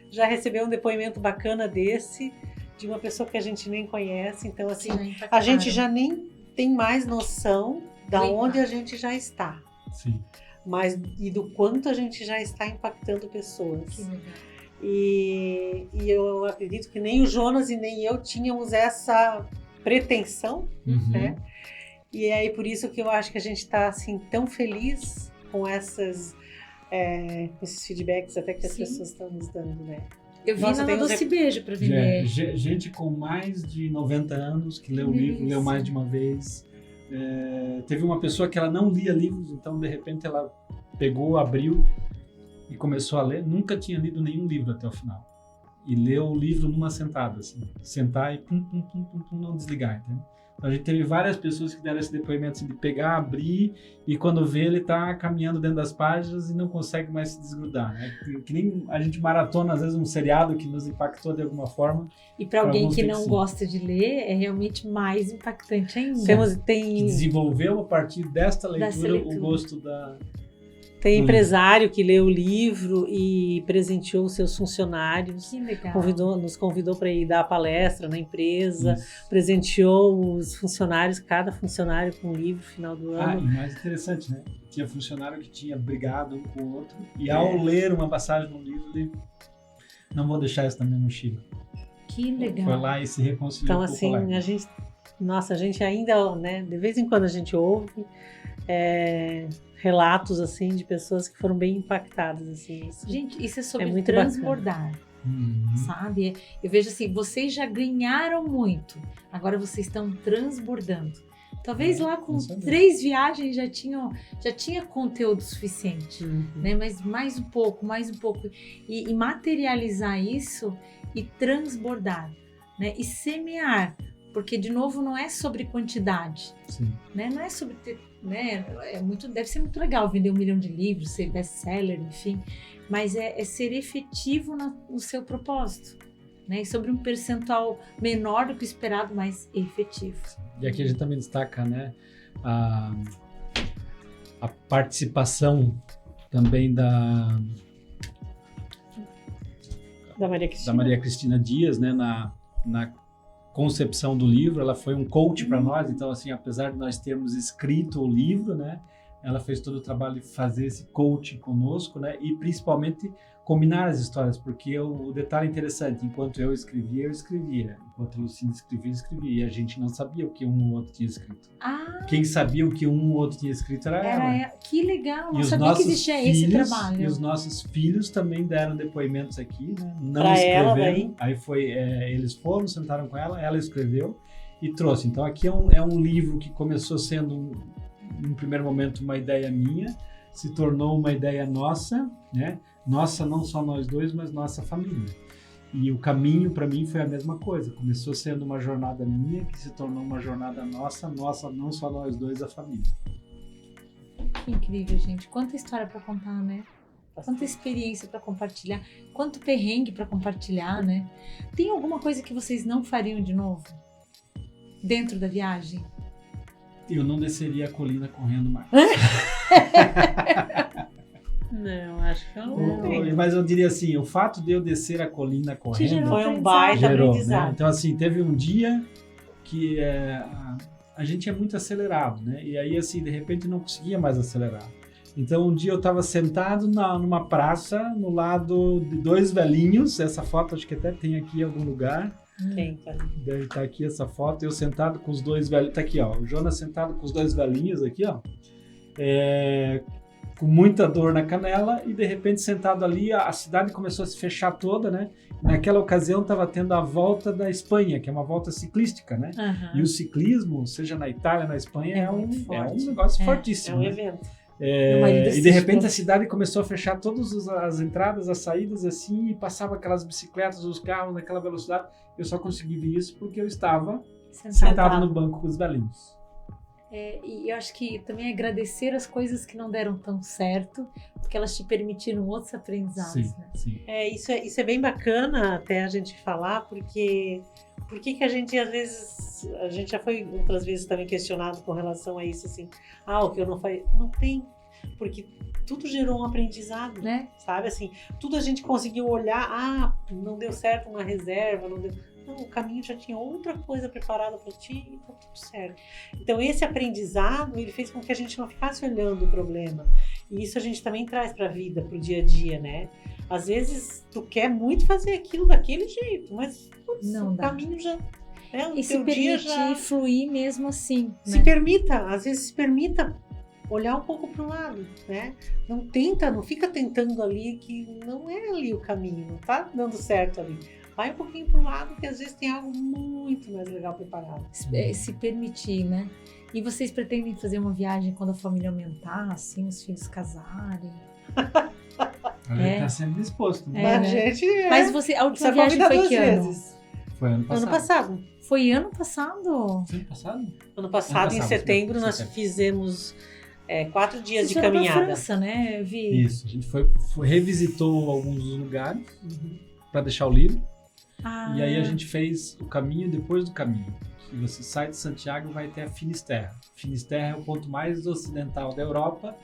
já recebeu um depoimento bacana desse, de uma pessoa que a gente nem conhece. Então, assim, a gente já nem tem mais noção da onde a gente já está. Sim. Mas, e do quanto a gente já está impactando pessoas. Que legal. E eu acredito que nem o Jonas e nem eu tínhamos essa pretensão, né? E aí por isso que eu acho que a gente está assim tão feliz com esses feedbacks até que as pessoas estão nos dando, né? Eu vi na Doce Beijo para vender. Gente com mais de 90 anos que leu o livro, leu mais de uma vez. Teve uma pessoa que ela não lia livros, então de repente ela pegou, abriu e começou a ler. Nunca tinha lido nenhum livro até o final. E leu o livro numa sentada, assim. Sentar e não desligar, entendeu? Então, a gente teve várias pessoas que deram esse depoimento assim, de pegar, abrir e quando vê ele tá caminhando dentro das páginas e não consegue mais se desgrudar, né? Que nem a gente maratona às vezes um seriado que nos impactou de alguma forma. E para alguém que não gosta de ler, é realmente mais impactante ainda. Que desenvolveu a partir desta leitura o gosto da... Tem empresário que leu o livro e presenteou os seus funcionários. Que legal. Nos convidou para ir dar palestra na empresa, presenteou os funcionários, cada funcionário com um livro no final do ano. E mais interessante, né? Tinha funcionário que tinha brigado um com o outro e ao ler uma passagem no livro, ele não vou deixar isso na minha mochila. Que legal. Foi lá e se reconciliou. Então, assim, a gente ainda, né? De vez em quando a gente ouve relatos assim de pessoas que foram bem impactadas assim. Gente, isso é sobre muito transbordar, sabe? Eu vejo assim, vocês já ganharam muito, agora vocês estão transbordando. Talvez lá com 3 viagens já tinha conteúdo suficiente, né? Mas mais um pouco e materializar isso e transbordar, né? E semear, porque de novo não é sobre quantidade, né? Não é sobre ter, né? Deve ser muito legal vender 1 milhão de livros, ser best-seller, enfim, mas é ser efetivo no seu propósito, né? E sobre um percentual menor do que o esperado, mas efetivo. E aqui a gente também destaca, né, a participação também da Maria Cristina Dias, né, na concepção do livro. Ela foi um coach para nós, então assim, apesar de nós termos escrito o livro, né, ela fez todo o trabalho de fazer esse coaching conosco, né, e principalmente combinar as histórias, porque o detalhe interessante, enquanto eu escrevia, enquanto a Lucinda escrevia, e a gente não sabia o que um ou outro tinha escrito. Quem sabia o que um ou outro tinha escrito era ela. Que legal, não sabia que existia esse trabalho. E os nossos filhos também deram depoimentos aqui, né? Não escreveram, aí eles foram, sentaram com ela escreveu e trouxe. Então aqui é um livro que começou sendo, num primeiro momento, uma ideia minha, se tornou uma ideia nossa, né? Nossa, não só nós dois, mas nossa família. E o caminho, para mim, foi a mesma coisa. Começou sendo uma jornada minha, que se tornou uma jornada nossa, não só nós dois, a família. Que incrível, gente. Quanta história para contar, né? Quanta experiência para compartilhar. Quanto perrengue para compartilhar, né? Tem alguma coisa que vocês não fariam de novo? Dentro da viagem? Eu não desceria a colina correndo mais. Não, acho que eu não tenho. Mas eu diria assim, o fato de eu descer a colina correndo... Foi um baita aprendizado. Né? Então, assim, teve um dia que a gente é muito acelerado, né? E aí, assim, de repente não conseguia mais acelerar. Então, um dia eu estava sentado numa praça, no lado de 2 velhinhos. Essa foto acho que até tem aqui em algum lugar. Deve estar aqui essa foto. Eu sentado com os 2 velhinhos. Tá aqui, ó. O Jonas sentado com os 2 velhinhos aqui, ó. Com muita dor na canela. E, de repente, sentado ali, a cidade começou a se fechar toda, né? Naquela ocasião, estava tendo a Volta da Espanha, que é uma volta ciclística, né? Uhum. E o ciclismo, seja na Itália, na Espanha, é um negócio fortíssimo. É um né? evento. E de repente a cidade começou a fechar todas as entradas, as saídas assim, e passava aquelas bicicletas, os carros naquela velocidade. Eu só consegui ver isso porque eu estava sentado no banco com os velhinhos. E eu acho que também agradecer as coisas que não deram tão certo, porque elas te permitiram outros aprendizados. Sim, né? Sim. Isso é bem bacana até a gente falar, porque por que a gente às vezes, a gente já foi outras vezes também questionado com relação a isso, assim, o que eu não falei, não tem, porque tudo gerou um aprendizado, né? Sabe, assim, tudo a gente conseguiu olhar, não deu certo uma reserva, não, o caminho já tinha outra coisa preparada para ti e tá tudo certo. Então esse aprendizado, ele fez com que a gente não ficasse olhando o problema, e isso a gente também traz para a vida, para o dia a dia, né? Às vezes tu quer muito fazer aquilo daquele jeito, mas não o dá. caminho já... E se permitir fluir mesmo assim. Se permita, às vezes se permita olhar um pouco para o lado, né? Não fica tentando ali que não é ali o caminho, não tá dando certo ali. Vai um pouquinho para o lado, que às vezes tem algo muito mais legal preparado. Se permitir, né? E vocês pretendem fazer uma viagem quando a família aumentar, assim, os filhos casarem? A gente tá sempre disposto. Né? Mas a última viagem foi que ano? Foi ano passado. Foi ano passado? Foi ano passado? Ano passado, em setembro, nós fizemos 4 dias de caminhada. Na França, né? Eu vi. Isso, a gente revisitou alguns lugares para deixar o livro. E aí a gente fez o caminho depois do caminho. E você sai de Santiago e vai até a Finisterra. Finisterra é o ponto mais ocidental da Europa,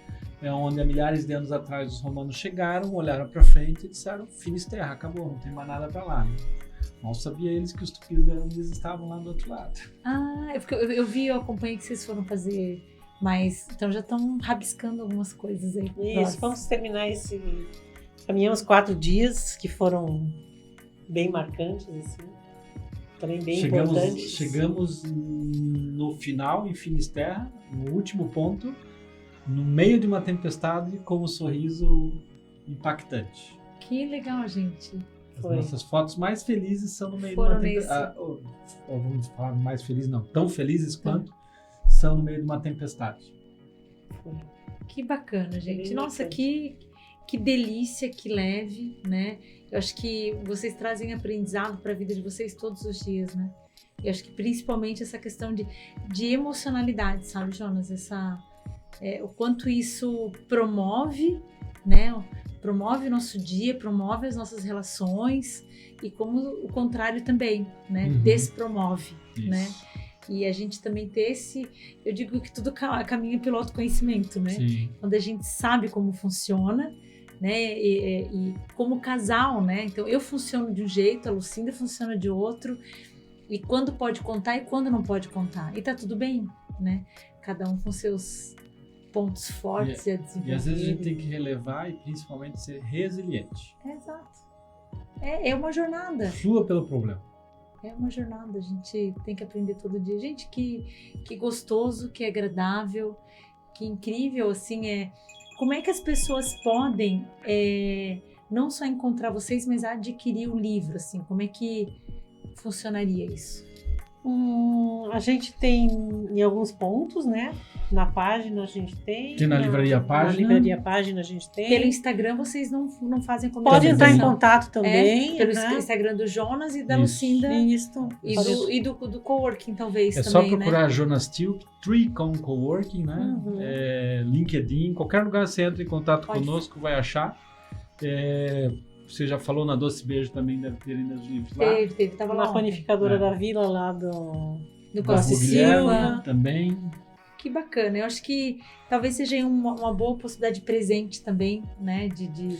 é onde há milhares de anos atrás os romanos chegaram, olharam para frente e disseram: Finisterra, acabou, não tem mais nada para lá. Né? Mal sabia eles que os tupis-guaranis estavam lá do outro lado. Eu acompanhei que vocês foram fazer mais, então já estão rabiscando algumas coisas aí. Isso, vamos terminar esse... Caminhamos 4 dias que foram bem marcantes, assim, também bem importantes. Chegamos no final, em Finisterra, no último ponto, no meio de uma tempestade, com um sorriso impactante. Que legal, gente. As nossas fotos mais felizes são no meio de uma tempestade. Vamos falar mais felizes, não, tão felizes quanto são no meio de uma tempestade. Que bacana, gente. Nossa, que delícia, que leve, né? Eu acho que vocês trazem aprendizado para a vida de vocês todos os dias, né? Eu acho que principalmente essa questão de emocionalidade, sabe, Jonas? O quanto isso promove, né? Promove o nosso dia, promove as nossas relações, e como o contrário também, né? Despromove, isso. Né? E a gente também ter eu digo que tudo caminha pelo autoconhecimento, né? Sim. Quando a gente sabe como funciona, né? E como casal, né? Então eu funciono de um jeito, a Lucinda funciona de outro, e quando pode contar e quando não pode contar, e tá tudo bem, né? Cada um com seus pontos fortes a desenvolver. E às vezes a gente tem que relevar e principalmente ser resiliente. Exato. É uma jornada. Flua pelo problema. É uma jornada, a gente tem que aprender todo dia. Gente, que gostoso, que agradável, que incrível, assim, como é que as pessoas podem não só encontrar vocês, mas adquirir o livro, assim, como é que funcionaria isso? A gente tem em alguns pontos, né? Na página a gente tem. Tem na Livraria Página. Na Livraria Página a gente tem. Pelo Instagram vocês não fazem comunicação. Pode entrar em contato também. Pelo né? Instagram do Jonas e da Isso. Lucinda. Isso. E do coworking, talvez, É também, só procurar né? Jonas Tilk, Treecom Coworking, né? Uhum. LinkedIn, qualquer lugar você entra em contato Pode. conosco, vai achar. Você já falou na Doce Beijo também, deve ter ainda os livros lá. Teve, tava lá Na ontem. panificadora É. da Vila lá do Do Costa Costa e Guilherme Silva. também. Que bacana. Eu acho que talvez seja uma boa possibilidade de presente também, né? De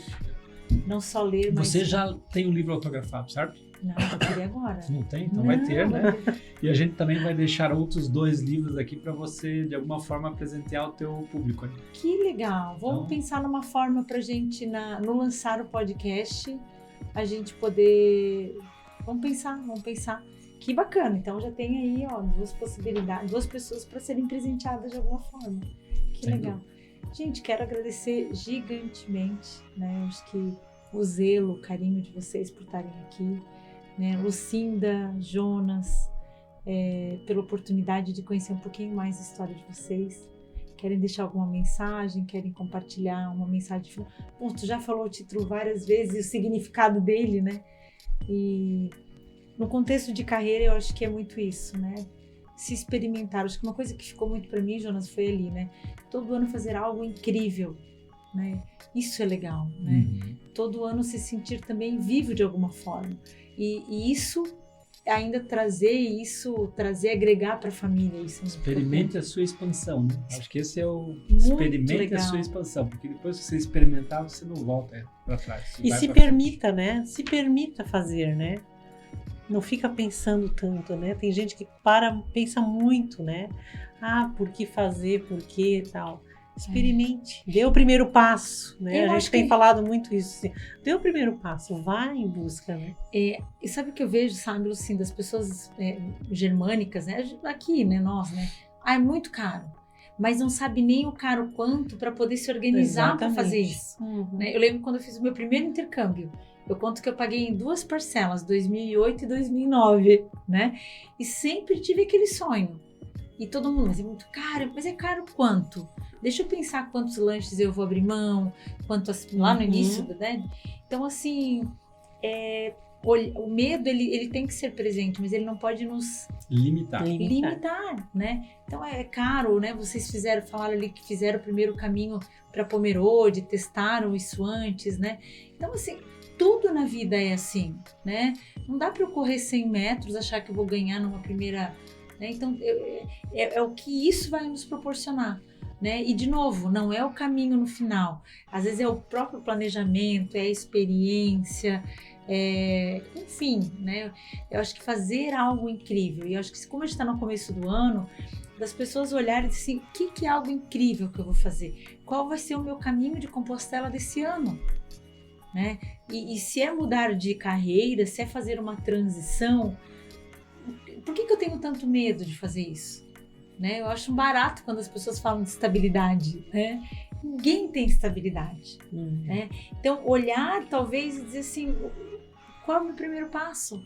não só ler, mas... Você já tem um livro autografado, certo? Não, eu queria agora. Não tem? Então vai ter, né? E a gente também vai deixar outros 2 livros aqui para você, de alguma forma, presentear o teu público. Que legal. Vamos Então- pensar numa forma pra gente, no lançar o podcast, a gente poder... Vamos pensar. Que bacana. Então já tem aí, ó, 2 possibilidades, 2 pessoas para serem presenteadas de alguma forma. Que Sem legal. Gente, quero agradecer gigantemente, né? Eu acho que o zelo, o carinho de vocês por estarem aqui, né? Lucinda, Jonas, pela oportunidade de conhecer um pouquinho mais a história de vocês. Querem deixar alguma mensagem? Querem compartilhar uma mensagem? Bom, tu já falou o título várias vezes e o significado dele, né? E no contexto de carreira eu acho que é muito isso, né? Se experimentar. Acho que uma coisa que ficou muito para mim, Jonas, foi ali, né? Todo ano fazer algo incrível, né? Isso é legal, né? Todo ano se sentir também vivo de alguma forma. E isso, ainda trazer, agregar para a família. Isso é Experimente a sua expansão, né? Acho que esse é o... Muito Experimente legal. a sua expansão, porque depois que você experimentar, você não volta para trás. Você E vai se pra frente. permita, né? Se permita fazer, né? Não fica pensando tanto, né? Tem gente que pensa muito, né? Ah, por que fazer, por que tal. Experimente, dê o primeiro passo, né? Eu A acho gente tem que- falado muito isso, assim. Dê o primeiro passo, vai em busca, né? E sabe o que eu vejo, sabe, Lucinda, das pessoas germânicas, né? Aqui, né? Nós, né? Ah, é muito caro. Mas não sabe nem o caro quanto para poder se organizar para fazer isso. Né? Eu lembro quando eu fiz o meu primeiro intercâmbio. Eu conto que eu paguei em 2 parcelas, 2008 e 2009, né? E sempre tive aquele sonho. E todo mundo, mas é muito caro. Mas é caro quanto? Deixa eu pensar quantos lanches eu vou abrir mão, lá no início, né? Então, assim, o medo, ele tem que ser presente, mas ele não pode nos Limitar. limitar, né? Então é caro, né? Vocês falaram ali que fizeram o primeiro caminho para Pomerode, testaram isso antes, né? Então, assim, tudo na vida é assim, né? Não dá para eu correr 100 metros, achar que eu vou ganhar numa primeira... Né? Então, é o que isso vai nos proporcionar. Né? E, de novo, não é o caminho no final. Às vezes é o próprio planejamento, é a experiência, enfim, né? Eu acho que fazer algo incrível. E eu acho que, como a gente está no começo do ano, das pessoas olharem assim, o que é algo incrível que eu vou fazer? Qual vai ser o meu caminho de Compostela desse ano? Né? E se é mudar de carreira, se é fazer uma transição, por que eu tenho tanto medo de fazer isso? Né? Eu acho barato quando as pessoas falam de estabilidade, né? Ninguém tem estabilidade, né? Então, olhar talvez e dizer assim, qual é o meu primeiro passo?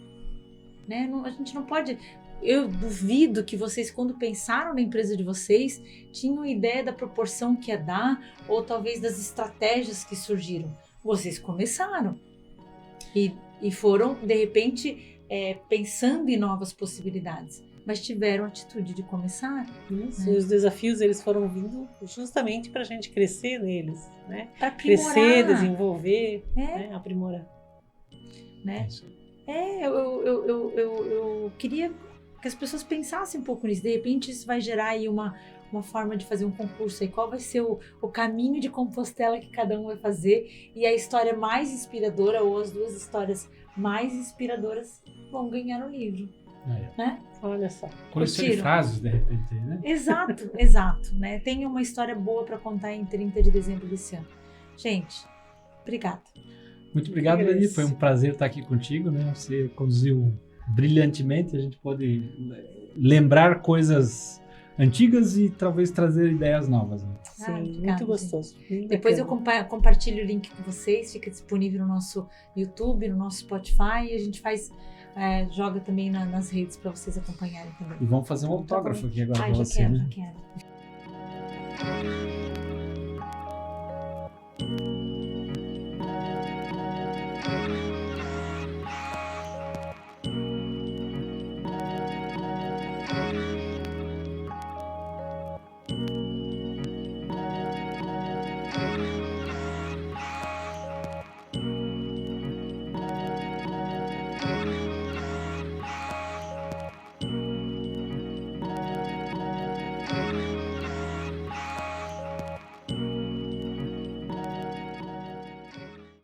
Né? A gente não pode... Eu duvido que vocês, quando pensaram na empresa de vocês, tinham ideia da proporção que ia dar, ou talvez das estratégias que surgiram. Vocês começaram e foram, de repente, pensando em novas possibilidades. Mas tiveram a atitude de começar. Isso, e os desafios, eles foram vindo justamente para a gente crescer neles, né? Para aprimorar. Crescer, desenvolver, né? Aprimorar. Né? Eu queria que as pessoas pensassem um pouco nisso. De repente, isso vai gerar aí uma forma de fazer um concurso. Aí, qual vai ser o caminho de Compostela que cada um vai fazer? E a história mais inspiradora, ou as 2 histórias mais inspiradoras, vão ganhar o livro. Né? Olha só. Coleção de frases, de repente, né? Exato, né? Tem uma história boa para contar em 30 de dezembro desse ano. Gente, obrigada. Muito obrigado, Leni. Foi um prazer estar aqui contigo, né? Você conduziu brilhantemente. A gente pode lembrar coisas antigas e talvez trazer ideias novas. Né? Sim, obrigada, muito gostoso. Depois eu compartilho o link com vocês. Fica disponível no nosso YouTube, no nosso Spotify. E a joga também nas redes para vocês acompanharem também. E vamos fazer um autógrafo aqui agora Ai, pra já você, quero, né? já quero.